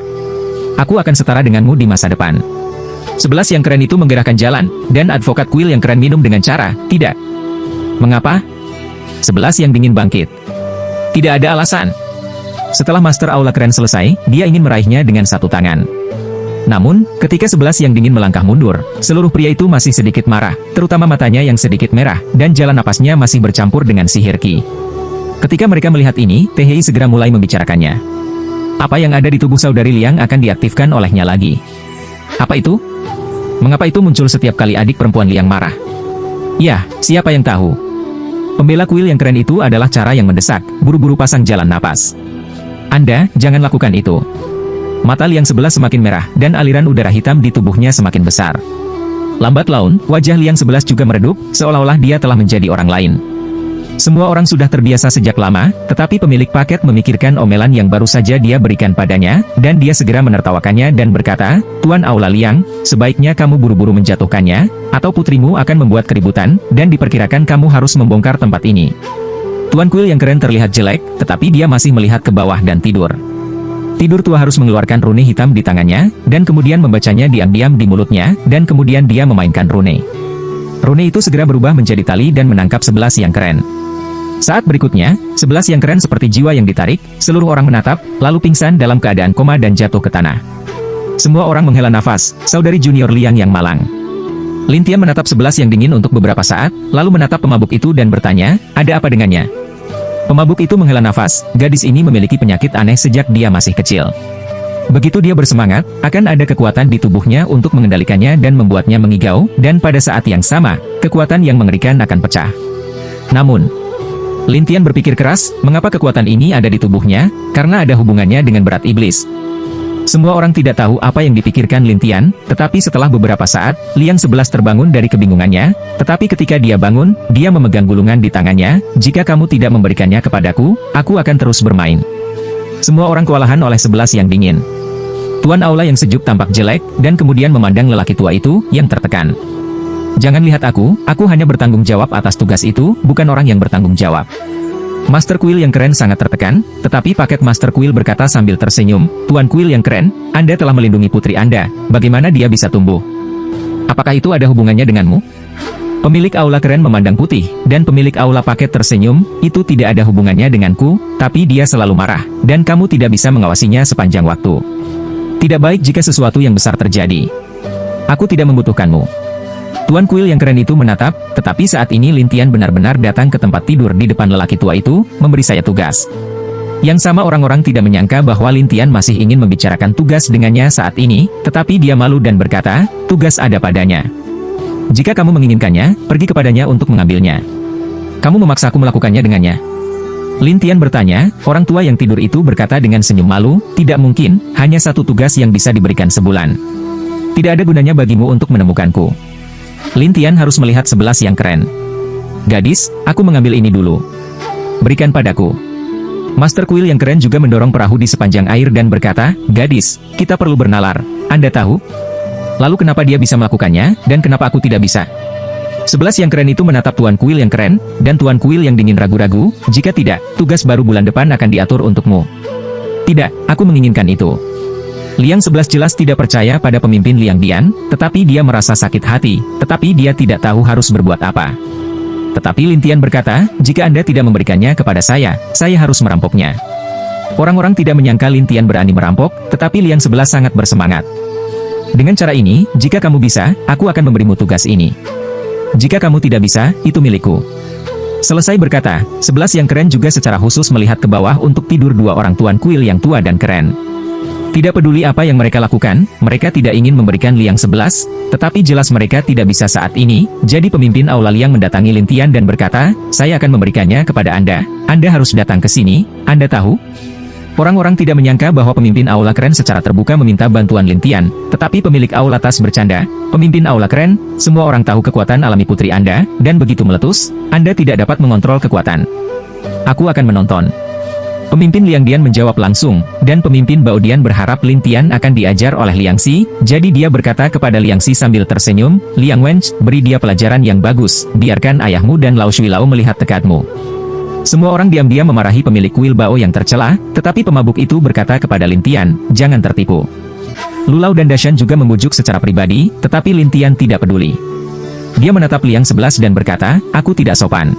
Aku akan setara denganmu di masa depan." 11 yang keren itu menggerakkan jalan, dan advokat kuil yang keren minum dengan cara, "Tidak." "Mengapa?" 11 yang dingin bangkit. "Tidak ada alasan." Setelah Master Aula keren selesai, dia ingin meraihnya dengan satu tangan. Namun, ketika 11 yang dingin melangkah mundur, seluruh pria itu masih sedikit marah, terutama matanya yang sedikit merah, dan jalan napasnya masih bercampur dengan sihir Qi. Ketika mereka melihat ini, Tehei segera mulai membicarakannya. Apa yang ada di tubuh saudari Liang akan diaktifkan olehnya lagi. Apa itu? Mengapa itu muncul setiap kali adik perempuan Liang marah? Ya, siapa yang tahu? Pembela kuil yang keren itu adalah cara yang mendesak, buru-buru pasang jalan napas. Anda, jangan lakukan itu. Mata Liang 11 semakin merah, dan aliran udara hitam di tubuhnya semakin besar. Lambat laun, wajah Liang 11 juga meredup, seolah-olah dia telah menjadi orang lain. Semua orang sudah terbiasa sejak lama, tetapi pemilik paket memikirkan omelan yang baru saja dia berikan padanya, dan dia segera menertawakannya dan berkata, "Tuan Aula Liang, sebaiknya kamu buru-buru menjatuhkannya, atau putrimu akan membuat keributan, dan diperkirakan kamu harus membongkar tempat ini." Tuan kuil yang keren terlihat jelek, tetapi dia masih melihat ke bawah dan tidur. Tidur tua harus mengeluarkan rune hitam di tangannya, dan kemudian membacanya diam-diam di mulutnya, dan kemudian dia memainkan rune. Rune itu segera berubah menjadi tali dan menangkap 11 yang keren. Saat berikutnya, 11 yang keren seperti jiwa yang ditarik, seluruh orang menatap, lalu pingsan dalam keadaan koma dan jatuh ke tanah. Semua orang menghela nafas, saudari junior Liang yang malang. Lin Tian menatap 11 yang dingin untuk beberapa saat, lalu menatap pemabuk itu dan bertanya, "Ada apa dengannya?" Pemabuk itu menghela nafas, gadis ini memiliki penyakit aneh sejak dia masih kecil. Begitu dia bersemangat, akan ada kekuatan di tubuhnya untuk mengendalikannya dan membuatnya mengigau, dan pada saat yang sama, kekuatan yang mengerikan akan pecah. Namun, Lin Tian berpikir keras, mengapa kekuatan ini ada di tubuhnya? Karena ada hubungannya dengan berat iblis. Semua orang tidak tahu apa yang dipikirkan Lin Tian, tetapi setelah beberapa saat, Liang 11 terbangun dari kebingungannya, tetapi ketika dia bangun, dia memegang gulungan di tangannya, "Jika kamu tidak memberikannya kepadaku, aku akan terus bermain." Semua orang kewalahan oleh 11 yang dingin. Tuan Aula yang sejuk tampak jelek, dan kemudian memandang lelaki tua itu, yang tertekan. "Jangan lihat aku hanya bertanggung jawab atas tugas itu, bukan orang yang bertanggung jawab." Master Kuil yang keren sangat tertekan, tetapi paket Master Kuil berkata sambil tersenyum, "Tuan Kuil yang keren, Anda telah melindungi putri Anda, bagaimana dia bisa tumbuh? Apakah itu ada hubungannya denganmu?" Pemilik aula keren memandang putih, dan pemilik aula paket tersenyum, "Itu tidak ada hubungannya denganku, tapi dia selalu marah, dan kamu tidak bisa mengawasinya sepanjang waktu. Tidak baik jika sesuatu yang besar terjadi. Aku tidak membutuhkanmu." Tuan kuil yang keren itu menatap, tetapi saat ini Lin Tian benar-benar datang ke tempat tidur di depan lelaki tua itu, memberi saya tugas. Yang sama orang-orang tidak menyangka bahwa Lin Tian masih ingin membicarakan tugas dengannya saat ini, tetapi dia malu dan berkata, "Tugas ada padanya. Jika kamu menginginkannya, pergi kepadanya untuk mengambilnya. Kamu memaksaku melakukannya dengannya." Lin Tian bertanya, orang tua yang tidur itu berkata dengan senyum malu, "Tidak mungkin, hanya satu tugas yang bisa diberikan sebulan. Tidak ada gunanya bagimu untuk menemukanku." Lin Tian harus melihat 11 yang keren. "Gadis, aku mengambil ini dulu. Berikan padaku." Master Kuil yang keren juga mendorong perahu di sepanjang air dan berkata, "Gadis, kita perlu bernalar. Anda tahu? Lalu kenapa dia bisa melakukannya, dan kenapa aku tidak bisa?" 11 yang keren itu menatap Tuan Kuil yang keren, dan Tuan Kuil yang dingin ragu-ragu, "Jika tidak, tugas baru bulan depan akan diatur untukmu." "Tidak, aku menginginkan itu." Liang 11 jelas tidak percaya pada pemimpin Liang Dian, tetapi dia merasa sakit hati, tetapi dia tidak tahu harus berbuat apa. Tetapi Lin Tian berkata, "Jika Anda tidak memberikannya kepada saya harus merampoknya." Orang-orang tidak menyangka Lin Tian berani merampok, tetapi Liang 11 sangat bersemangat. "Dengan cara ini, jika kamu bisa, aku akan memberimu tugas ini. Jika kamu tidak bisa, itu milikku." Selesai berkata, 11 yang keren juga secara khusus melihat ke bawah untuk tidur dua orang Tuan Kuil yang tua dan keren. Tidak peduli apa yang mereka lakukan, mereka tidak ingin memberikan Liang 11, tetapi jelas mereka tidak bisa saat ini, jadi pemimpin Aula Liang mendatangi Lin Tian dan berkata, "Saya akan memberikannya kepada Anda harus datang ke sini, Anda tahu?" Orang-orang tidak menyangka bahwa pemimpin Aula Keren secara terbuka meminta bantuan Lin Tian, tetapi pemilik Aula Tas bercanda, "Pemimpin Aula Keren, semua orang tahu kekuatan alami putri Anda, dan begitu meletus, Anda tidak dapat mengontrol kekuatan. Aku akan menonton." Pemimpin Liang Dian menjawab langsung, dan pemimpin Bao Dian berharap Lin Tian akan diajar oleh Liang Xi, jadi dia berkata kepada Liang Xi sambil tersenyum, "Liang Wench, beri dia pelajaran yang bagus, biarkan ayahmu dan Lao Shui Lao melihat tekadmu." Semua orang diam-diam memarahi pemilik kuil Bao yang tercela, tetapi pemabuk itu berkata kepada Lin Tian, "Jangan tertipu." Lu Lao dan Dashan juga memujuk secara pribadi, tetapi Lin Tian tidak peduli. Dia menatap Liang 11 dan berkata, "Aku tidak sopan."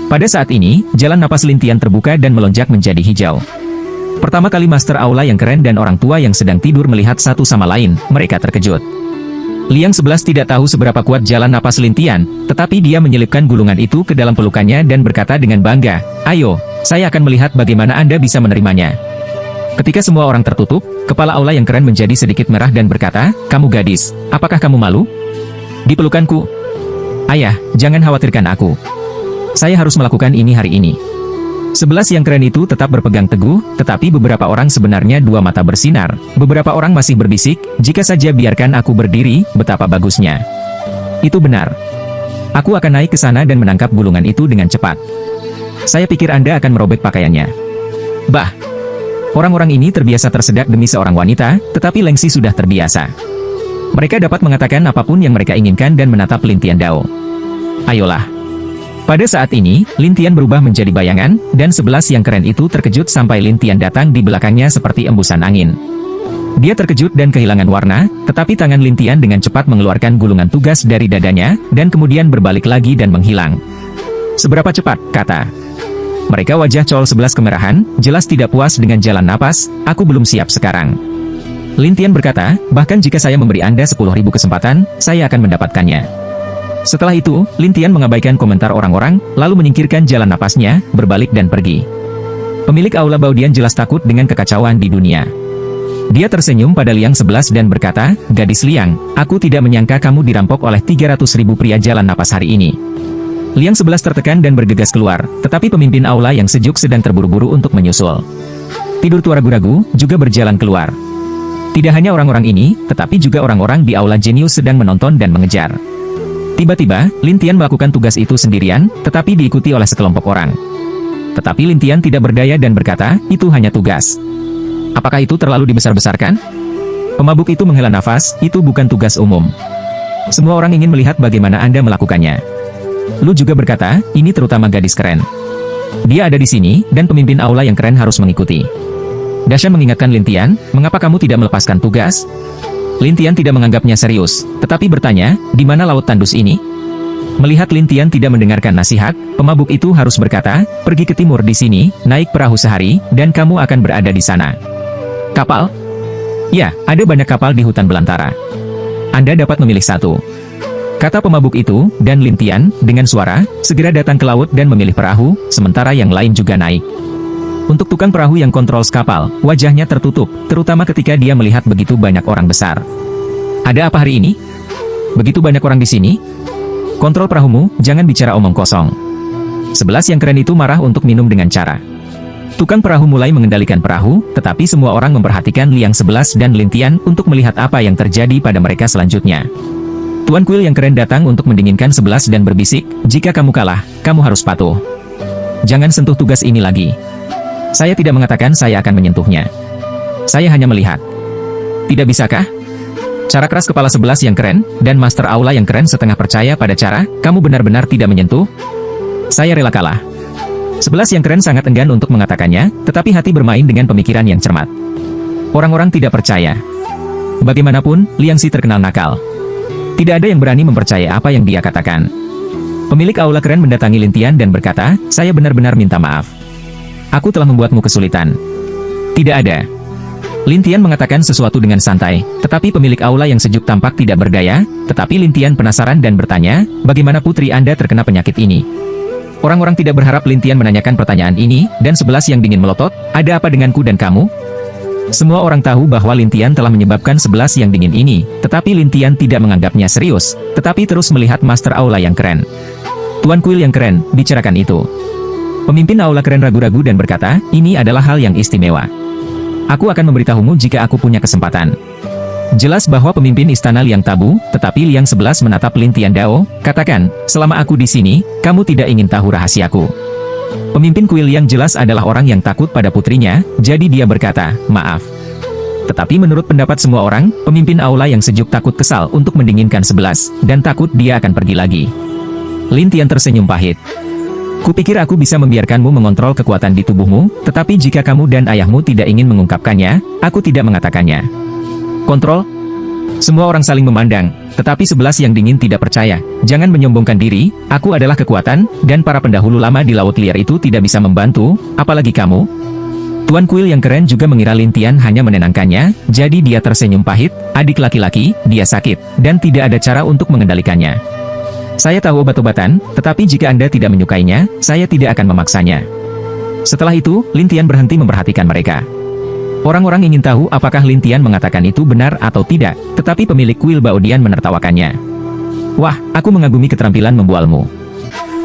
Pada saat ini, jalan napas Lin Tian terbuka dan melonjak menjadi hijau. Pertama kali Master Aula yang keren dan orang tua yang sedang tidur melihat satu sama lain, mereka terkejut. Liang 11 tidak tahu seberapa kuat jalan napas Lin Tian, tetapi dia menyelipkan gulungan itu ke dalam pelukannya dan berkata dengan bangga, "Ayo, saya akan melihat bagaimana Anda bisa menerimanya." Ketika semua orang tertutup, kepala Aula yang keren menjadi sedikit merah dan berkata, "Kamu gadis, apakah kamu malu?" "Di pelukanku." "Ayah, jangan khawatirkan aku. Saya harus melakukan ini hari ini." 11 yang keren itu tetap berpegang teguh, tetapi beberapa orang sebenarnya dua mata bersinar. Beberapa orang masih berbisik, "Jika saja biarkan aku berdiri, betapa bagusnya." "Itu benar. Aku akan naik ke sana dan menangkap gulungan itu dengan cepat. Saya pikir Anda akan merobek pakaiannya." Bah! Orang-orang ini terbiasa tersedak demi seorang wanita, tetapi Leng Xi sudah terbiasa. Mereka dapat mengatakan apapun yang mereka inginkan dan menatap Lin Tian Dao. "Ayolah." Pada saat ini, Lin Tian berubah menjadi bayangan, dan 11 yang keren itu terkejut sampai Lin Tian datang di belakangnya seperti embusan angin. Dia terkejut dan kehilangan warna, tetapi tangan Lin Tian dengan cepat mengeluarkan gulungan tugas dari dadanya, dan kemudian berbalik lagi dan menghilang. "Seberapa cepat?" kata. Mereka wajah Chol 11 kemerahan, jelas tidak puas dengan jalan napas, "Aku belum siap sekarang." Lin Tian berkata, "Bahkan jika saya memberi Anda 10.000 kesempatan, saya akan mendapatkannya." Setelah itu, Lin Tian mengabaikan komentar orang-orang, lalu menyingkirkan jalan napasnya, berbalik dan pergi. Pemilik Aula Bao Dian jelas takut dengan kekacauan di dunia. Dia tersenyum pada Liang 11 dan berkata, "Gadis Liang, aku tidak menyangka kamu dirampok oleh 300.000 pria jalan napas hari ini." Liang 11 tertekan dan bergegas keluar, tetapi pemimpin Aula yang sejuk sedang terburu-buru untuk menyusul. Tidur tua ragu-ragu juga berjalan keluar. Tidak hanya orang-orang ini, tetapi juga orang-orang di Aula Jenius sedang menonton dan mengejar. Tiba-tiba, Lin Tian melakukan tugas itu sendirian, tetapi diikuti oleh sekelompok orang. Tetapi Lin Tian tidak berdaya dan berkata, "Itu hanya tugas." "Apakah itu terlalu dibesar-besarkan?" Pemabuk itu menghela nafas, "Itu bukan tugas umum. Semua orang ingin melihat bagaimana Anda melakukannya." Lu juga berkata, "Ini terutama gadis keren. Dia ada di sini, dan pemimpin Aula yang keren harus mengikuti." Dashan mengingatkan Lin Tian, "Mengapa kamu tidak melepaskan tugas?" Lin Tian tidak menganggapnya serius, tetapi bertanya, "Di mana laut tandus ini?" Melihat Lin Tian tidak mendengarkan nasihat, pemabuk itu harus berkata, "Pergi ke timur di sini, naik perahu sehari, dan kamu akan berada di sana." "Kapal?" "Ya, ada banyak kapal di hutan belantara. Anda dapat memilih satu," kata pemabuk itu, dan Lin Tian, dengan suara, segera datang ke laut dan memilih perahu, sementara yang lain juga naik. Untuk tukang perahu yang kontrol kapal, wajahnya tertutup, terutama ketika dia melihat begitu banyak orang besar. "Ada apa hari ini? Begitu banyak orang di sini? Kontrol perahumu, jangan bicara omong kosong." 11 yang keren itu marah untuk minum dengan cara. Tukang perahu mulai mengendalikan perahu, tetapi semua orang memperhatikan Liang 11 dan Lin Tian untuk melihat apa yang terjadi pada mereka selanjutnya. Tuan kuil yang keren datang untuk mendinginkan 11 dan berbisik, "Jika kamu kalah, kamu harus patuh. Jangan sentuh tugas ini lagi. Saya tidak mengatakan saya akan menyentuhnya. Saya hanya melihat. Tidak bisakah?" Cara keras kepala 11 yang keren, dan Master Aula yang keren setengah percaya pada cara, "Kamu benar-benar tidak menyentuh?" "Saya rela kalah." 11 yang keren sangat enggan untuk mengatakannya, tetapi hati bermain dengan pemikiran yang cermat. Orang-orang tidak percaya. Bagaimanapun, Liang Xi terkenal nakal. Tidak ada yang berani mempercayai apa yang dia katakan. Pemilik Aula keren mendatangi Lin Tian dan berkata, "Saya benar-benar minta maaf. Aku telah membuatmu kesulitan." "Tidak ada." Lin Tian mengatakan sesuatu dengan santai, tetapi pemilik Aula yang sejuk tampak tidak berdaya, tetapi Lin Tian penasaran dan bertanya, "Bagaimana putri Anda terkena penyakit ini?" Orang-orang tidak berharap Lin Tian menanyakan pertanyaan ini, dan 11 yang dingin melotot, "Ada apa denganku dan kamu?" Semua orang tahu bahwa Lin Tian telah menyebabkan 11 yang dingin ini, tetapi Lin Tian tidak menganggapnya serius, tetapi terus melihat Master Aula yang keren. "Tuan kuil yang keren, bicarakan itu." Pemimpin Aula keren ragu-ragu dan berkata, "Ini adalah hal yang istimewa. Aku akan memberitahumu jika aku punya kesempatan." Jelas bahwa pemimpin istana Liang tabu, tetapi Liang 11 menatap Lin Tian Dao, "Katakan, selama aku di sini, kamu tidak ingin tahu rahasiaku." Pemimpin kuil yang jelas adalah orang yang takut pada putrinya, jadi dia berkata, "Maaf." Tetapi menurut pendapat semua orang, pemimpin aula yang sejuk takut kesal untuk mendinginkan 11, dan takut dia akan pergi lagi. Lin Tian tersenyum pahit. "Kupikir aku bisa membiarkanmu mengontrol kekuatan di tubuhmu, tetapi jika kamu dan ayahmu tidak ingin mengungkapkannya, aku tidak mengatakannya." "Kontrol?" Semua orang saling memandang, tetapi 11 yang dingin tidak percaya. "Jangan menyombongkan diri, aku adalah kekuatan, dan para pendahulu lama di Laut Liar itu tidak bisa membantu, apalagi kamu." Tuan kuil yang keren juga mengira Lin Tian hanya menenangkannya, jadi dia tersenyum pahit. "Adik laki-laki, dia sakit, dan tidak ada cara untuk mengendalikannya. Saya tahu obat-obatan, tetapi jika Anda tidak menyukainya, saya tidak akan memaksanya." Setelah itu, Lin Tian berhenti memperhatikan mereka. Orang-orang ingin tahu apakah Lin Tian mengatakan itu benar atau tidak, tetapi pemilik kuil Baodian menertawakannya. "Wah, aku mengagumi keterampilan membualmu."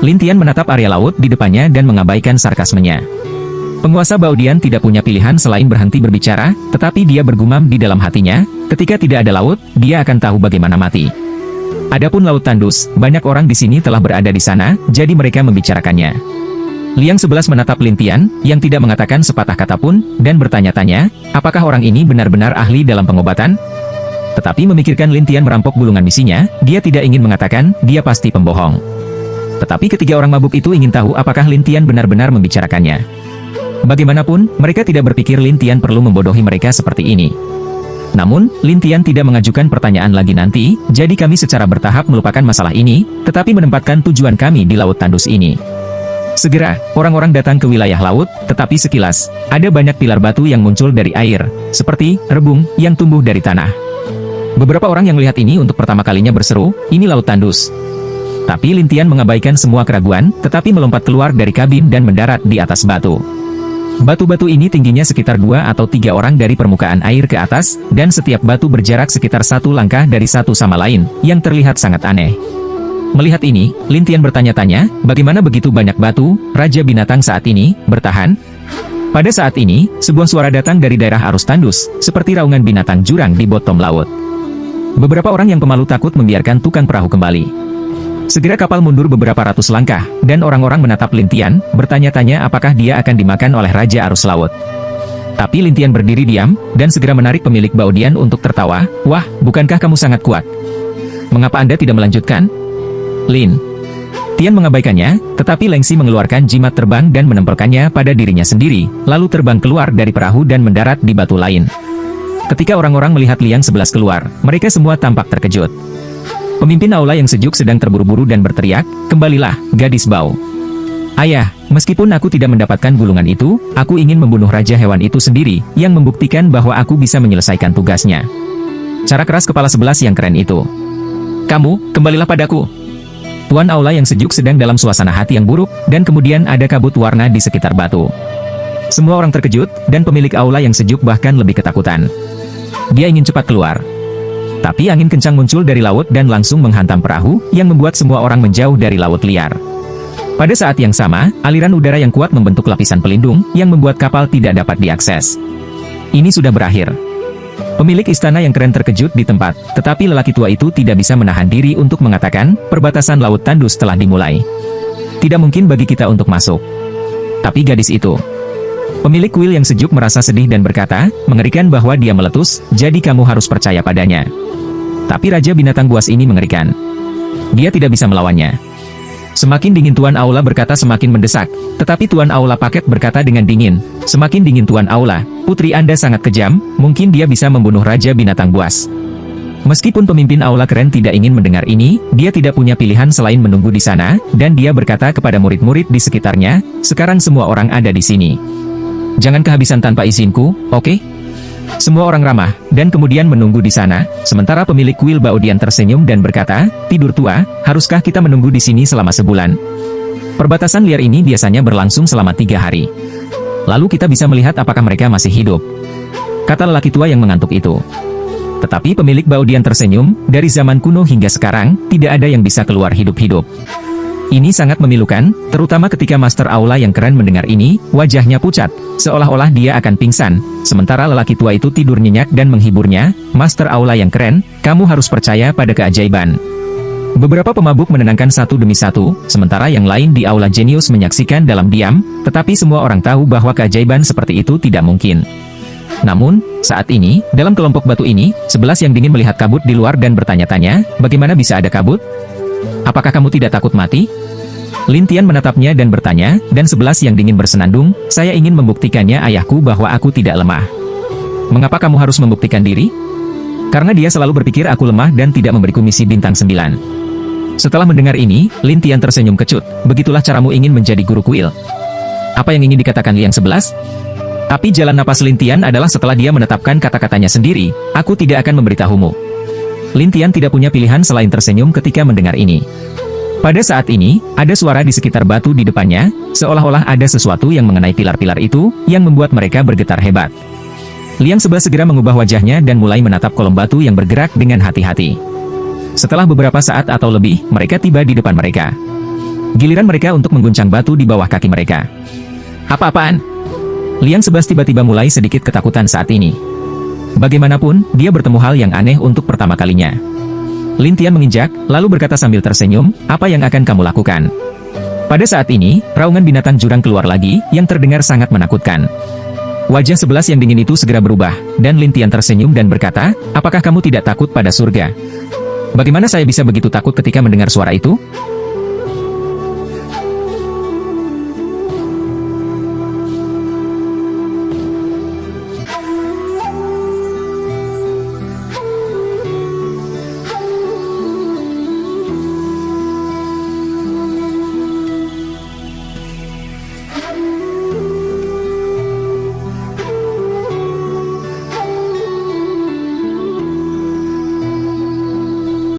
Lin Tian menatap area laut di depannya dan mengabaikan sarkasmenya. Penguasa Baodian tidak punya pilihan selain berhenti berbicara, tetapi dia bergumam di dalam hatinya, ketika tidak ada laut, dia akan tahu bagaimana mati. Adapun Laut Tandus, banyak orang di sini telah berada di sana, jadi mereka membicarakannya. Liang 11 menatap Lin Tian, yang tidak mengatakan sepatah kata pun, dan bertanya-tanya, apakah orang ini benar-benar ahli dalam pengobatan? Tetapi memikirkan Lin Tian merampok gulungan misinya, dia tidak ingin mengatakan, dia pasti pembohong. Tetapi ketiga orang mabuk itu ingin tahu apakah Lin Tian benar-benar membicarakannya. Bagaimanapun, mereka tidak berpikir Lin Tian perlu membodohi mereka seperti ini. Namun, Lin Tian tidak mengajukan pertanyaan lagi nanti, jadi kami secara bertahap melupakan masalah ini, tetapi menempatkan tujuan kami di Laut Tandus ini. Segera, orang-orang datang ke wilayah laut, tetapi sekilas, ada banyak pilar batu yang muncul dari air, seperti rebung yang tumbuh dari tanah. Beberapa orang yang melihat ini untuk pertama kalinya berseru, "Ini Laut Tandus." Tapi Lin Tian mengabaikan semua keraguan, tetapi melompat keluar dari kabin dan mendarat di atas batu. Batu-batu ini tingginya sekitar 2 atau 3 orang dari permukaan air ke atas, dan setiap batu berjarak sekitar 1 langkah dari satu sama lain, yang terlihat sangat aneh. Melihat ini, Lin Tian bertanya-tanya, bagaimana begitu banyak batu, Raja Binatang saat ini, bertahan? Pada saat ini, sebuah suara datang dari daerah arus tandus, seperti raungan binatang jurang di bottom laut. Beberapa orang yang pemalu takut membiarkan tukang perahu kembali. Segera kapal mundur beberapa ratus langkah, dan orang-orang menatap Lin Tian, bertanya-tanya apakah dia akan dimakan oleh Raja Arus Laut. Tapi Lin Tian berdiri diam, dan segera menarik pemilik Baodian untuk tertawa, "Wah, bukankah kamu sangat kuat? Mengapa Anda tidak melanjutkan?" Lin Tian mengabaikannya, tetapi Lengsi mengeluarkan jimat terbang dan menempelkannya pada dirinya sendiri, lalu terbang keluar dari perahu dan mendarat di batu lain. Ketika orang-orang melihat Liang 11 keluar, mereka semua tampak terkejut. Pemimpin aula yang sejuk sedang terburu-buru dan berteriak, "Kembalilah, gadis bau. Ayah, meskipun aku tidak mendapatkan gulungan itu, aku ingin membunuh Raja Hewan itu sendiri, yang membuktikan bahwa aku bisa menyelesaikan tugasnya." Cara keras kepala 11 yang keren itu. "Kamu, kembalilah padaku." Tuan aula yang sejuk sedang dalam suasana hati yang buruk, dan kemudian ada kabut warna di sekitar batu. Semua orang terkejut, dan pemilik aula yang sejuk bahkan lebih ketakutan. Dia ingin cepat keluar. Tapi angin kencang muncul dari laut dan langsung menghantam perahu, yang membuat semua orang menjauh dari laut liar. Pada saat yang sama, aliran udara yang kuat membentuk lapisan pelindung, yang membuat kapal tidak dapat diakses. Ini sudah berakhir. Pemilik istana yang keren terkejut di tempat, tetapi lelaki tua itu tidak bisa menahan diri untuk mengatakan, perbatasan Laut Tandus telah dimulai. Tidak mungkin bagi kita untuk masuk. Tapi gadis itu. Pemilik kuil yang sejuk merasa sedih dan berkata, mengerikan bahwa dia meletus, jadi kamu harus percaya padanya. Tapi Raja Binatang Buas ini mengerikan. Dia tidak bisa melawannya. Semakin dingin Tuan Aula berkata semakin mendesak, tetapi Tuan Aula Paket berkata dengan dingin, semakin dingin Tuan Aula, putri Anda sangat kejam, mungkin dia bisa membunuh Raja Binatang Buas. Meskipun pemimpin Aula keren tidak ingin mendengar ini, dia tidak punya pilihan selain menunggu di sana, dan dia berkata kepada murid-murid di sekitarnya, sekarang semua orang ada di sini. Jangan kehabisan tanpa izinku, oke? Semua orang ramah, dan kemudian menunggu di sana, sementara pemilik kuil Baodian tersenyum dan berkata, tidur tua, haruskah kita menunggu di sini selama sebulan? Perbatasan liar ini biasanya berlangsung selama 3 hari. Lalu kita bisa melihat apakah mereka masih hidup. Kata lelaki tua yang mengantuk itu. Tetapi pemilik Baodian tersenyum, dari zaman kuno hingga sekarang, tidak ada yang bisa keluar hidup-hidup. Ini sangat memilukan, terutama ketika Master Aula yang keren mendengar ini, wajahnya pucat, seolah-olah dia akan pingsan, sementara lelaki tua itu tidur nyenyak dan menghiburnya, Master Aula yang keren, kamu harus percaya pada keajaiban. Beberapa pemabuk menenangkan satu demi satu, sementara yang lain di aula jenius menyaksikan dalam diam, tetapi semua orang tahu bahwa keajaiban seperti itu tidak mungkin. Namun, saat ini, dalam kelompok batu ini, 11 yang dingin melihat kabut di luar dan bertanya-tanya, bagaimana bisa ada kabut? Apakah kamu tidak takut mati? Lin Tian menatapnya dan bertanya, dan 11 yang dingin bersenandung, saya ingin membuktikannya ayahku bahwa aku tidak lemah. Mengapa kamu harus membuktikan diri? Karena dia selalu berpikir aku lemah dan tidak memberiku misi bintang 9. Setelah mendengar ini, Lin Tian tersenyum kecut, begitulah caramu ingin menjadi guru kuil. Apa yang ingin dikatakan Liang 11? Tapi jalan napas Lin Tian adalah setelah dia menetapkan kata-katanya sendiri, aku tidak akan memberitahumu. Lin Tian tidak punya pilihan selain tersenyum ketika mendengar ini. Pada saat ini, ada suara di sekitar batu di depannya, seolah-olah ada sesuatu yang mengenai pilar-pilar itu, yang membuat mereka bergetar hebat. Liang 11 segera mengubah wajahnya dan mulai menatap kolom batu yang bergerak dengan hati-hati. Setelah beberapa saat atau lebih, mereka tiba di depan mereka. Giliran mereka untuk mengguncang batu di bawah kaki mereka. Apa-apaan? Liang 11 tiba-tiba mulai sedikit ketakutan saat ini. Bagaimanapun, dia bertemu hal yang aneh untuk pertama kalinya. Lin Tian menginjak, lalu berkata sambil tersenyum, apa yang akan kamu lakukan? Pada saat ini, raungan binatang jurang keluar lagi, yang terdengar sangat menakutkan. Wajah 11 yang dingin itu segera berubah, dan Lin Tian tersenyum dan berkata, apakah kamu tidak takut pada surga? Bagaimana saya bisa begitu takut ketika mendengar suara itu?